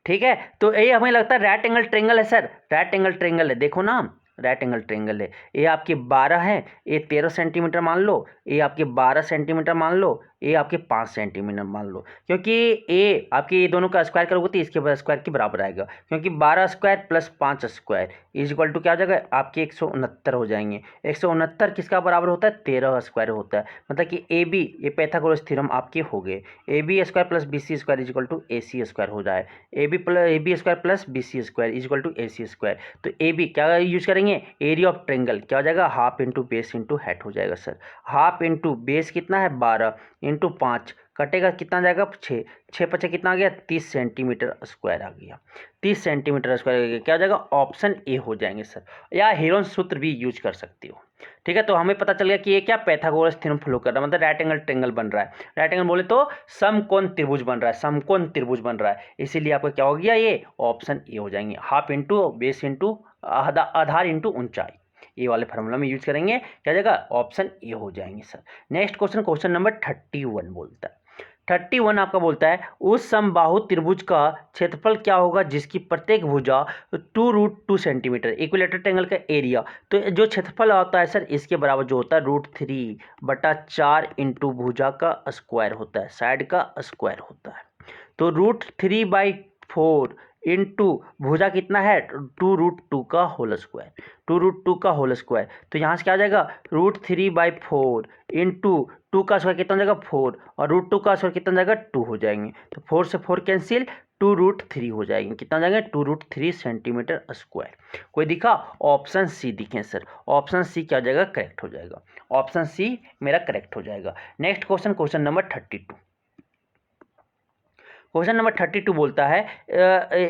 ठीक है। तो ये हमें लगता है राइट एंगल ट्रायंगल है सर, राइट एंगल ट्रायंगल है, देखो ना राइट एंगल ट्रायंगल है। ये आपके 12 है, ये 13 सेंटीमीटर मान लो, ये आपके 12 सेंटीमीटर मान लो, ये आपके 5 सेंटीमीटर मान लो, क्योंकि ये आपके ये दोनों का स्क्वायर करोगे तो इसके स्क्वायर के बराबर आएगा, क्योंकि 12 square plus 5 square is equal to क्या हो जाएगा आपके 169 हो जाएंगे। 169 किसका बराबर होता है 13 स्क्वायर होता है, मतलब कि AB, ये पाइथागोरस थ्योरम आपके हो गए, AB square plus BC square is equal to AC square हो जाए, AB square plus BC square is equal to AC square. तो AB क्या यूज करेंगे, एरिया ऑफ ट्रायंगल क्या हो जाएगा half into base into height हो जाएगा सर। हाफ इंटू बेस कितना है 12 इंटू 5 कटेगा कितना जाएगा 6, 6 5 कितना आ गया 30 सेंटीमीटर स्क्वायर आ गया, 30 सेंटीमीटर स्क्वायर आ गया। क्या हो जाएगा ऑप्शन ए हो जाएंगे सर, या हीरोन्स सूत्र भी यूज कर सकते हो, ठीक है। तो हमें पता चल गया कि ये क्या पाइथागोरस थ्योरम फॉलो कर रहा है, मतलब राइट एंगल ट्रायंगल बन रहा है। राइट एंगल बोले तो समकोण त्रिभुज बन रहा है, समकोण त्रिभुज बन रहा है, इसीलिए आपका क्या हो गया ये ऑप्शन ए हो जाएंगे। हाफ इंटू बेस इंटू आधार इंटू ऊंचाई, ये वाले फार्मूला में यूज करेंगे, क्या जाएगा ऑप्शन ए हो जाएंगे sir. Next question, question number 31 बोलता है, 31 आपका बोलता है उस समबाहु त्रिभुज का क्षेत्रफल क्या होगा जिसकी प्रत्येक भुजा 2√2 सेंटीमीटर, इक्विलेटरल ट्रायंगल का एरिया, तो जो क्षेत्रफल होता है सर इसके बराबर जो होता है √3/4 इंटू भुजा का स्क्वायर होता है, साइड का स्क्वायर होता है। तो √3/4 इंटू भुजा कितना है 2√2 का होल स्क्वायर, 2√2 का होल स्क्वायर, तो यहाँ से क्या आ जाएगा √3/4 इंटू 2 का स्क्वायर कितना हो जाएगा 4, और √2 का स्क्वायर कितना जाएगा 2 हो जाएंगे, तो 4 से 4 कैंसिल, 2√3 हो जाएंगे, कितना जाएंगे 2√3 सेंटीमीटर स्क्वायर। कोई दिखा, ऑप्शन सी दिखे सर, ऑप्शन सी क्या हो जाएगा करेक्ट हो जाएगा, ऑप्शन सी मेरा करेक्ट हो जाएगा। Next question, question number 32, question number 32 बोलता है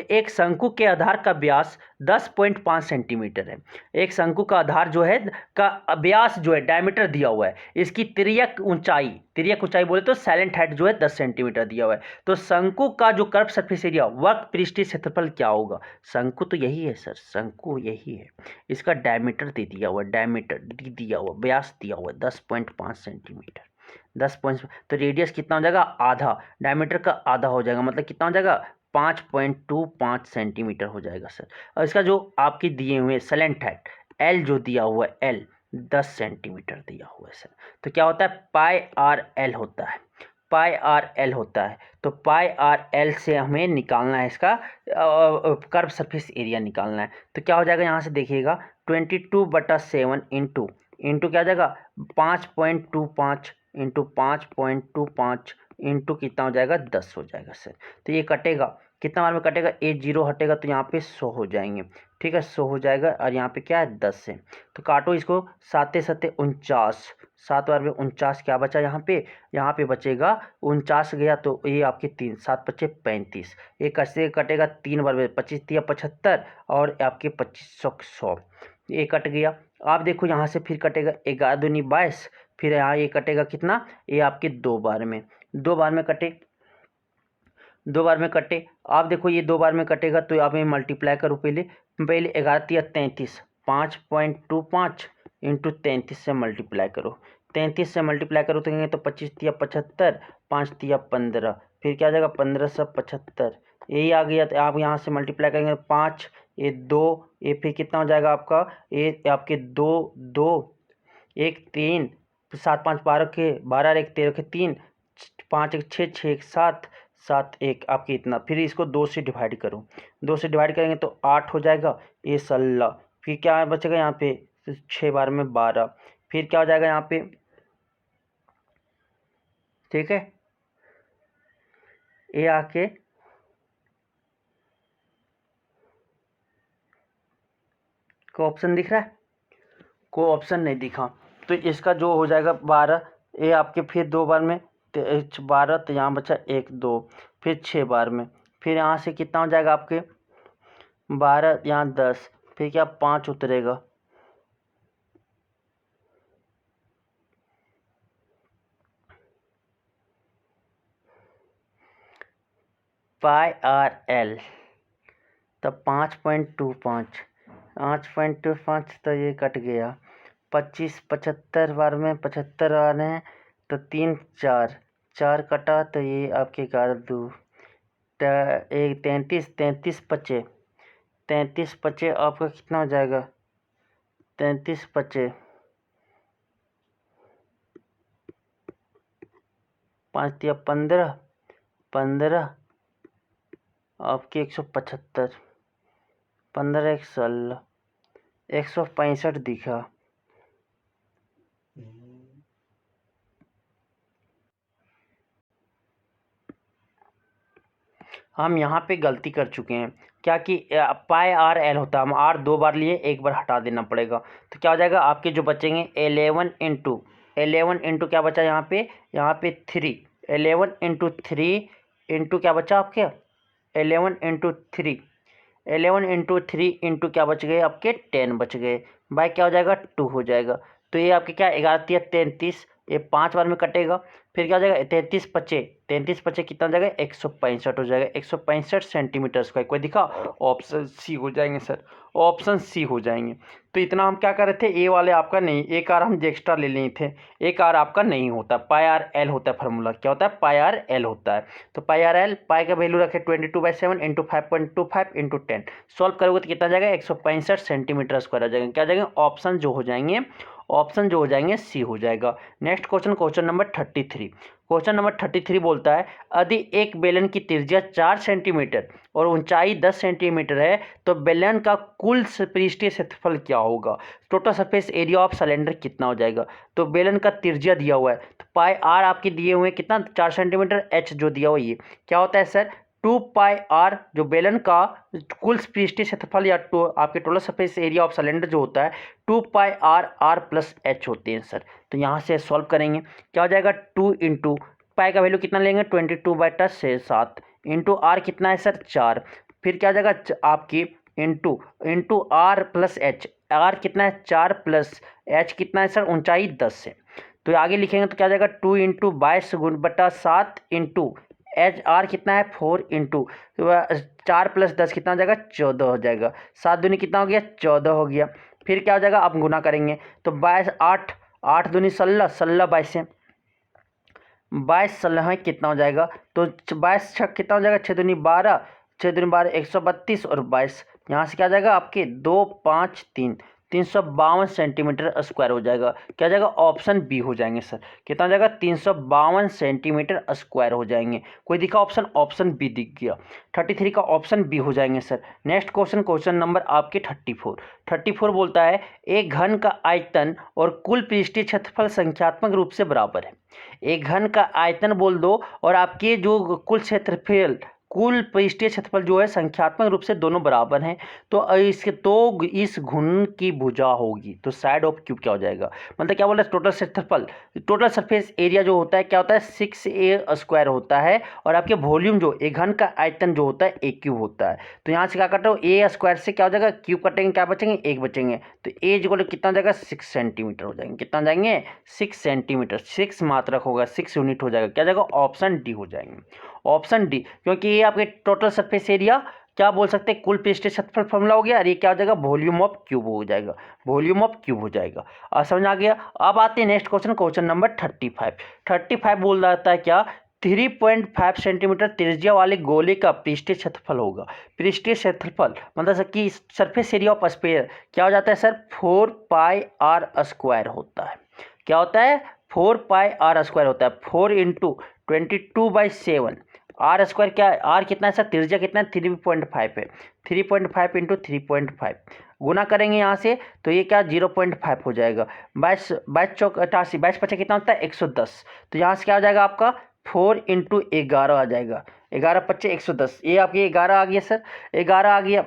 एक शंकु के आधार का व्यास 10.5 सेंटीमीटर है। एक शंकु का आधार जो है का व्यास जो है डायमीटर दिया हुआ है, इसकी तिर्यक ऊंचाई बोले तो साइलेंट हाइट जो है 10 सेंटीमीटर दिया हुआ है। तो शंकु का जो कर्व सरफेस एरिया वक्र पृष्ठीय क्षेत्रफल क्या होगा? शंकु तो यही है सर, शंकु यही है, इसका डायमीटर दे दिया हुआ, डायमीटर दिया हुआ, व्यास दिया हुआ 10.5 सेंटीमीटर। 10 पॉइंट तो रेडियस कितना हो जाएगा? आधा, डायमीटर का आधा हो जाएगा, मतलब कितना हो जाएगा? 5.25 सेंटीमीटर हो जाएगा सर। और इसका जो आपके दिए हुए सेलेंट हाइट एल जो दिया हुआ है, एल 10 सेंटीमीटर दिया हुआ है सर। तो क्या होता है? पाई आर एल होता है, पाई आर एल होता है। तो पाई आर एल से हमें निकालना है इसका कर्व सरफेस एरिया निकालना है। तो क्या हो जाएगा? यहाँ से देखिएगा 22/7 इंटू क्या हो जाएगा? 5.25 इंटू 5.25 इंटू कितना हो जाएगा? 10 हो जाएगा सर। तो ये कटेगा, कितना बार में कटेगा? 8 0 हटेगा तो यहाँ पे 100 हो जाएंगे, ठीक है, 100 हो जाएगा। और यहाँ पे क्या है? 10 है। तो काटो इसको, 7 7 49, 7 बार में 49 क्या बचा यहाँ पे बचेगा 49 गया तो ये आपके 3 7 5 35, ये कैसे कटेगा? 3 बार में 25 3 75 और आपके 2500 ये कट गया। आप देखो यहाँ से फिर कटेगा 11 दूनी 22, फिर यहाँ ये कटेगा कितना? ये आपके 2 बार में, 2 बार में कटे, 2 बार में कटे। आप देखो ये 2 बार में कटेगा तो आप में मल्टीप्लाई करो, पहले 11 या 33, 5.25 इंटू 33 से मल्टीप्लाई करो, 33 से मल्टीप्लाई करो तो 25 या 75, 5 या 15, फिर क्या आ जाएगा? 1575, यही आ गया। तो आप यहाँ से मल्टीप्लाई करेंगे 5 ये 2 ये फिर कितना हो जाएगा आपका? ये आपके 2 2 1 3 7 5 12 के 12 1 13 के 3 5 1 6 6 1 7 7 1 आपके इतना। फिर इसको 2 से डिवाइड करो, 2 से डिवाइड करेंगे तो 8 हो जाएगा, ये 16। फिर क्या बचेगा यहाँ पे? 6 बार में 12, फिर क्या हो जाएगा यहाँ पे? ठीक है, ये आके को ऑप्शन दिख रहा है? को ऑप्शन नहीं दिखा तो इसका जो हो जाएगा 12, ये आपके फिर 2 बार में 12, तो यहाँ बचा 1 2, फिर 6 बार में, फिर यहाँ से कितना हो जाएगा आपके? 12 यहाँ 10, फिर क्या 5 उतरेगा, पाई आर एल तो 5.25, 5.25 तो ये कट गया। 25 75 बार में 75 आ रहे हैं तो 3 4 4 कटा तो ये आपके 11 2 एक 33 33 पचे 33 पचे आपका कितना हो जाएगा? 33 पचे 5 या 15 15 आपके 175, 15 1 16, 165 दिखा। हम यहाँ पे गलती कर चुके हैं, क्या कि पाई आर एल होता है, हम आर 2 बार लिए, 1 बार हटा देना पड़ेगा। तो क्या हो जाएगा आपके जो बचेंगे 11 इंटू क्या बचा यहाँ पे? 3, 11 इंटू 3 इंटू क्या बचा आपके? 11 इंटू 3, 11 इंटू 3 इंटू क्या बच गए आपके? 10 बच गए, बाय क्या हो जाएगा? 2 हो जाएगा। तो ये आपके क्या 11 33, ये 5 बार में कटेगा, फिर क्या हो जाएगा? 33 पचे कितना हो जाएगा? 165 हो जाएगा, 165 सेंटीमीटर स्क्वायर। कोई दिखा? ऑप्शन सी हो जाएंगे सर, ऑप्शन सी हो जाएंगे। तो इतना हम क्या कर रहे थे? ए वाले आपका नहीं, एक आर हम एक्स्ट्रा ले लिए थे, एक आर आपका नहीं होता, पाई आर एल होता है फार्मूला। क्या होता है? पाई आर एल होता है। तो पाई आर एल, पाई का वैल्यू रखे 22/7 इंटू 5.25 इंटू 10, सॉल्व करोगे तो कितना जाएगा? 165 सेंटीमीटर स्क्वायर आ जाएगा। क्या जाएगा? ऑप्शन जो हो जाएंगे सी हो जाएगा। Next question number 33। Question number 33 बोलता है यदि एक बेलन की त्रिज्या 4 सेंटीमीटर और ऊंचाई 10 सेंटीमीटर है तो बेलन का कुल पृष्ठीय क्षेत्रफल क्या होगा? Total surface area of cylinder कितना हो जाएगा? तो बेलन का त्रिज्या दिया हुआ है, तो पाई आर आपके दिए हुए कितना? 4 सेंटीमीटर, एच जो दिया हुआ ये क्या होता है सर? 2 पाई आर जो बेलन का कुल पृष्ठीय क्षेत्रफल या आपके total surface area of cylinder जो होता है 2 पाई आर आर प्लस एच होते हैं सर। तो यहाँ से सॉल्व करेंगे, क्या हो जाएगा? 2 इंटू पाई का वैल्यू कितना लेंगे? 22/7, इंटू आर कितना है सर 4, फिर क्या हो जाएगा आपकी into R plus H, R कितना है 4 प्लस एच कितना है सर ऊंचाई 10 है। तो आगे लिखेंगे तो क्या हो जाएगा 2 इंटू 22/7 इंटू एच आर कितना है 4 इंटू 4 प्लस 10 कितना हो जाएगा 14 हो जाएगा। 7 दूनी कितना हो गया 14 हो गया। फिर क्या हो जाएगा आप गुना करेंगे तो 22 8 8 दूनी 16 16 22 है 22 16 कितना हो जाएगा तो 22 छः कितना हो जाएगा 6 दूनी 12 6 दूनी 12 132 और 22 यहाँ से क्या आ जाएगा आपके 2 5 3 352 सेंटीमीटर स्क्वायर हो जाएगा। क्या जाएगा ऑप्शन बी हो जाएंगे सर। कितना हो जाएगा 352 सेंटीमीटर स्क्वायर हो जाएंगे। कोई दिखा ऑप्शन, ऑप्शन बी दिख गया। 33 का ऑप्शन बी हो जाएंगे sir. Next question, question number आपके 34 बोलता है एक घन का आयतन और कुल पृष्ठीय क्षेत्रफल संख्यात्मक रूप से बराबर है। एक घन का आयतन बोल दो और आपके जो कुल क्षेत्रफल कुल पृष्ठीय क्षेत्रफल जो है संख्यात्मक रूप से दोनों बराबर हैं तो इस घन की भुजा होगी तो साइड ऑफ क्यूब क्या हो जाएगा। मतलब क्या बोल रहा है टोटल क्षेत्रफल, टोटल सरफेस एरिया जो होता है क्या होता है 6a स्क्वायर होता है और आपके वॉल्यूम जो एक घन का आयतन जो होता है a क्यूब होता है। तो यहाँ से क्या काटा हो a स्क्वायर से क्या हो जाएगा क्यूब कटेंगे क्या बचेंगे 1 बचेंगे तो a इक्वल कितना हो जाएगा 6 सेंटीमीटर हो जाएंगे। कितना हो जाएंगे 6 सेंटीमीटर, 6 मात्रक होगा 6 यूनिट हो जाएगा। क्या जाएगा ऑप्शन डी हो जाएंगे, ऑप्शन डी। क्योंकि ये आपके टोटल सरफेस एरिया क्या बोल सकते हैं कुल पृष्ठीय क्षेत्रफल फॉर्मूला हो गया और ये क्या हो जाएगा वॉल्यूम ऑफ क्यूब हो जाएगा, वॉल्यूम ऑफ क्यूब हो जाएगा। अब समझ आ गया। अब आते हैं नेक्स्ट क्वेश्चन, क्वेश्चन नंबर 35 बोल रहा है क्या 3.5 सेंटीमीटर त्रिज्या वाले गोले का पृष्ठीय क्षेत्रफल होगा। पृष्ठीय क्षेत्रफल मतलब कि सरफेस एरिया ऑफ स्फीयर क्या हो जाता है सर 4πr स्क्वायर होता है। क्या होता है 4πr स्क्वायर होता है। 4 इंटू 22/7 आर स्क्वायर क्या है आर कितना है सर त्रिज्या कितना है 3.5 है। 3.5 इंटू 3.5 गुना करेंगे यहाँ से तो ये क्या 0.5 हो जाएगा। 22 चौक 88 22 पचे कितना होता है 110। तो यहाँ से क्या हो जाएगा आपका 4 इंटू 11 आ जाएगा। 11 पच्चे 110 ये आपकी 11 आ गया सर। 11 आ गया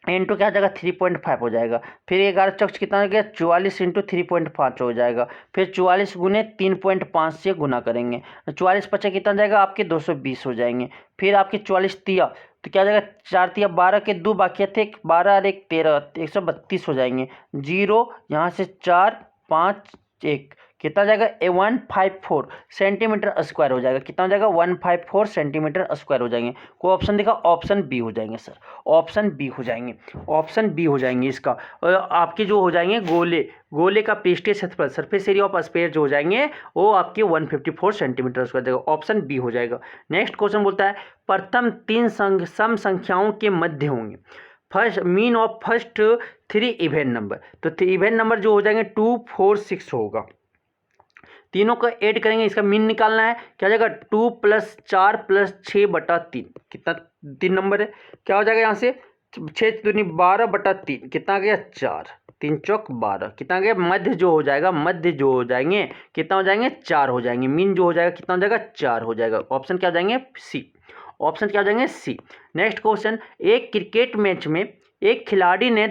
इंटू क्या हो जाएगा 3.5 हो जाएगा। फिर 11 चौक कितना हो गया 44 इंटू 3.5 हो जाएगा। फिर 44 गुने 3.5 से गुना करेंगे 44 पचे कितना हो जाएगा आपके 220 हो जाएंगे। फिर आपके 44 तिया तो क्या हो जाएगा 4 तिया 12 के 2 बाकी थे 12 और 1 13 132 हो जाएंगे। 0 यहाँ से 4 5 1 कितना हो जाएगा 154 सेंटीमीटर स्क्वायर हो जाएगा। कितना हो जाएगा 154 सेंटीमीटर स्क्वायर हो जाएंगे। कोई ऑप्शन देखा ऑप्शन बी हो जाएंगे सर, ऑप्शन बी हो जाएंगे, ऑप्शन बी हो जाएंगे इसका। आपके जो हो जाएंगे गोले का पृष्ठीय क्षेत्रफल सरफेस एरिया ऑफ स्फीयर जो हो जाएंगे वो आपके 154 सेंटीमीटर स्क्वायर देगा। ऑप्शन बी हो जाएगा। नेक्स्ट क्वेश्चन बोलता है प्रथम 3 सम संख्याओं के मध्य होंगे first mean of first 3 event number. तो इवेंट नंबर जो हो जाएंगे 2 4 6 होगा। तीनों को ऐड करेंगे इसका मीन निकालना है। क्या हो जाएगा 2 + 4 + 6/3 कितना 3 नंबर है। क्या हो जाएगा यहाँ से 6 दूनी 12/3 कितना गया 4 3 चौक 12 कितना गया मध्य जो हो जाएगा मध्य जो हो जाएंगे कितना हो जाएंगे 4 हो जाएंगे। मीन जो हो जाएगा कितना हो जाएगा 4 हो जाएगा। ऑप्शन क्या हो जाएंगे सी, ऑप्शन क्या हो जाएंगे सी। नेक्स्ट क्वेश्चन एक क्रिकेट मैच में एक खिलाड़ी ने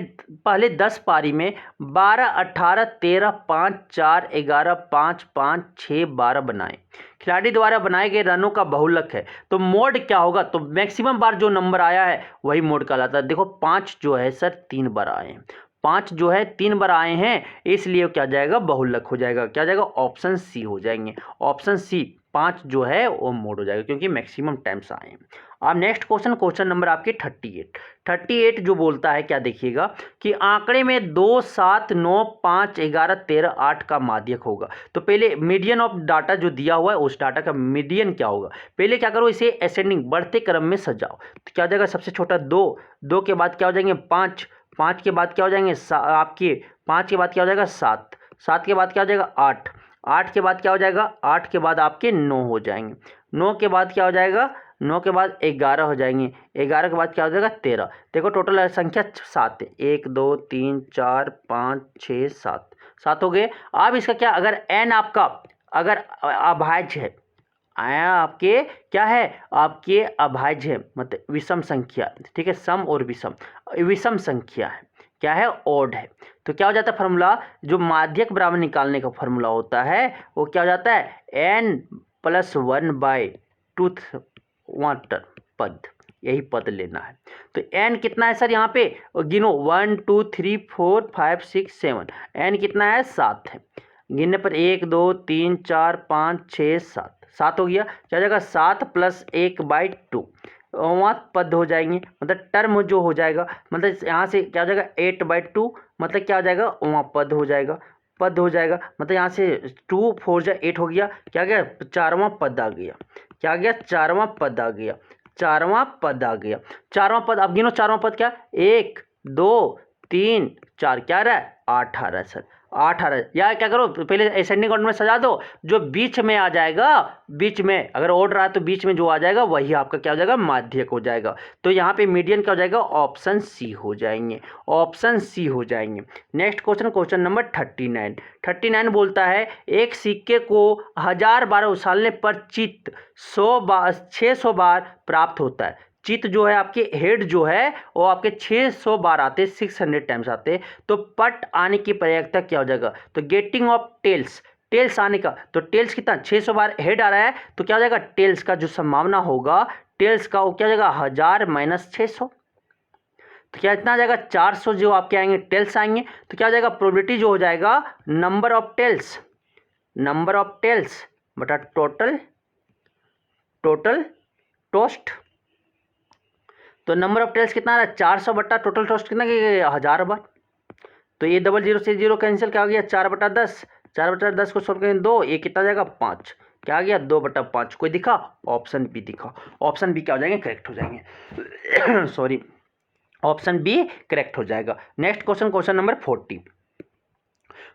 पहले 10 पारी में 12 18 13 5 4 11 5 5 6 12 बनाए। खिलाड़ी द्वारा बनाए गए रनों का बहुलक है तो मोड क्या होगा। तो मैक्सिमम बार जो नंबर आया है वही मोड कहलाता है। देखो 5 जो है सर 3 बार आए हैं, 5 जो है 3 बार आए हैं इसलिए क्या जाएगा बहुलक हो जाएगा। क्या जाएगा ऑप्शन सी हो जाएंगे। ऑप्शन सी 5 जो है वो मोड हो जाएगा क्योंकि मैक्सिमम टाइम्स आए हैं। अब नेक्स्ट क्वेश्चन, क्वेश्चन नंबर आपके 38 जो बोलता है क्या देखिएगा कि आंकड़े में 2 7 9 5 11 13 8 का माध्यक होगा। तो पहले मीडियन ऑफ डाटा जो दिया हुआ है उस डाटा का मीडियन क्या होगा। पहले क्या करो इसे असेंडिंग बढ़ते क्रम में सजाओ। तो क्या हो जाएगा सबसे छोटा 2 के बाद क्या हो जाएंगे 5 के बाद क्या हो जाएंगे आपके 5 के बाद क्या हो जाएगा 7 के बाद क्या हो जाएगा 8 के बाद क्या हो जाएगा 8 के बाद आपके 9 हो जाएंगे। 9 के बाद क्या हो जाएगा 9 के बाद 11 हो जाएंगे। 11 के बाद क्या हो जाएगा 13। देखो टोटल संख्या 7 है 1 2 3 4 5 6 7 हो गए। अब इसका क्या अगर n आपका अगर अभाज्य है आया आपके क्या है आपके अभाज्य है मतलब विषम संख्या ठीक है सम और विषम संख्या है क्या है ओड है। तो क्या हो जाता है फार्मूला जो माध्यक बराबर निकालने का फार्मूला होता है वो क्या हो जाता है n + 1/2 वहाँ टर्म पद, यही पद लेना है। तो n कितना है सर यहाँ पे गिनो 1 2 3 4 5 6 7, n कितना है 7 है। गिनने पर 1 2 3 4 5 6 7, 7 हो गया। क्या हो जाएगा 7 + 1/2, वहाँ पद हो जाएंगे, मतलब टर्म जो हो जाएगा, मतलब यहाँ से क्या हो जाएगा 8/2, मतलब क्या हो जाएगा वहाँ पद हो जाएगा, पद हो जाएगा, मतलब यहाँ से 2 4 जा 8 हो गया। क्या गया चारवां पद आ गया, क्या गया चारवां पद आ गया, चारवां पद आ गया। चारवां पद, अब गिनो चारवां पद क्या, 1 2 3 4, क्या रहा है 8 आ रहा है सर, 8 आ रहा है। या क्या करो पहले असेंडिंग ऑर्डर में सजा दो, जो बीच में आ जाएगा, बीच में अगर ऑर्डर रहा तो बीच में जो आ जाएगा वही आपका क्या हो जाएगा माध्यक हो जाएगा। तो यहाँ पे मीडियन क्या हो जाएगा ऑप्शन सी हो जाएंगे, ऑप्शन सी हो जाएंगे। Next question, question number 39। 39 बोलता है एक सिक्के को 1000 बार उछालने पर चित्त 600 बार प्राप्त होता है। चित्त जो है आपके हेड जो है वो आपके 600 बार आते, 600 टाइम्स आते, तो पट आने की प्रयोजकता क्या हो जाएगा। तो गेटिंग ऑफ टेल्स, टेल्स आने का, तो टेल्स कितना 600 बार हेड आ रहा है, तो क्या हो जाएगा टेल्स का जो संभावना होगा टेल्स का वो क्या हो जाएगा 1000 - 600, तो क्या इतना आ जाएगा 400 जो आपके आएंगे टेल्स आएंगे। तो क्या हो जाएगा प्रोबेबिलिटी जो हो जाएगा number of tails, number of tails बटा टोटल टोस्ट। तो नंबर ऑफ टेल्स कितना आ रहा है 400 बटा टोटल टोस्ट कितना 1000 बार। तो ये 00 से 0 कैंसिल, क्या हो गया 4/10, 4/10 को सॉल्व करें 2, ये कितना जाएगा 5, क्या आ गया 2/5। कोई दिखा, ऑप्शन बी दिखा, ऑप्शन बी क्या हो जाएंगे करेक्ट हो जाएंगे सॉरी, ऑप्शन बी करेक्ट हो जाएगा। Next question, question number 40।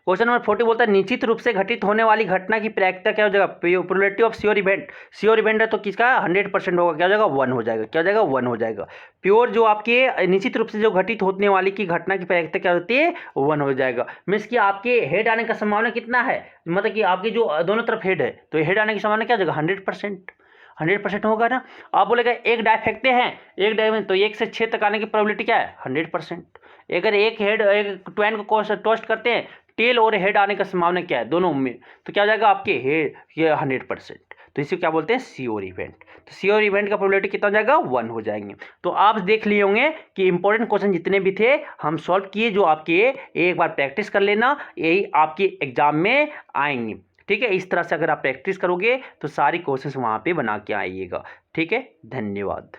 Question number 40 बोलता है निश्चित रूप से घटित होने वाली घटना की प्रायिकता क्या हो जाएगा, probability of sure event, sure event है तो किसका 100% होगा, क्या हो जाएगा 1 हो जाएगा, क्या हो जाएगा 1 हो जाएगा। प्योर जो आपके निश्चित रूप से जो घटित होने वाली की घटना की प्रायिकता क्या होती है 1 हो जाएगा। मीन्स कि आपके हेड आने का संभावना कितना है, मतलब कि आपकी जो दोनों तरफ हेड है तो हेड आने की संभावना क्या हो जाएगा 100%, 100% होगा ना। आप बोलेगा एक डाई फेंकते हैं, एक डाई में तो 1 से 6 तक आने की प्रोबेबिलिटी क्या है 100%। अगर एक हेड एक ट्वेन को टोस्ट करते हैं, टेल और हेड आने का संभावना क्या है दोनों में, तो क्या हो जाएगा आपके हेड ये 100%, तो इसे क्या बोलते हैं श्योर इवेंट। तो श्योर इवेंट का प्रोबेबिलिटी कितना हो जाएगा 1 हो जाएंगे। तो आप देख लिए होंगे कि इंपॉर्टेंट क्वेश्चन जितने भी थे हम सॉल्व किए, जो आपके एक बार प्रैक्टिस कर लेना, यही आपके एग्जाम में आएंगे। ठीक है, इस तरह से अगर आप प्रैक्टिस करोगे तो सारी क्वेश्चंस वहाँ पे बना के आइएगा। ठीक है, धन्यवाद।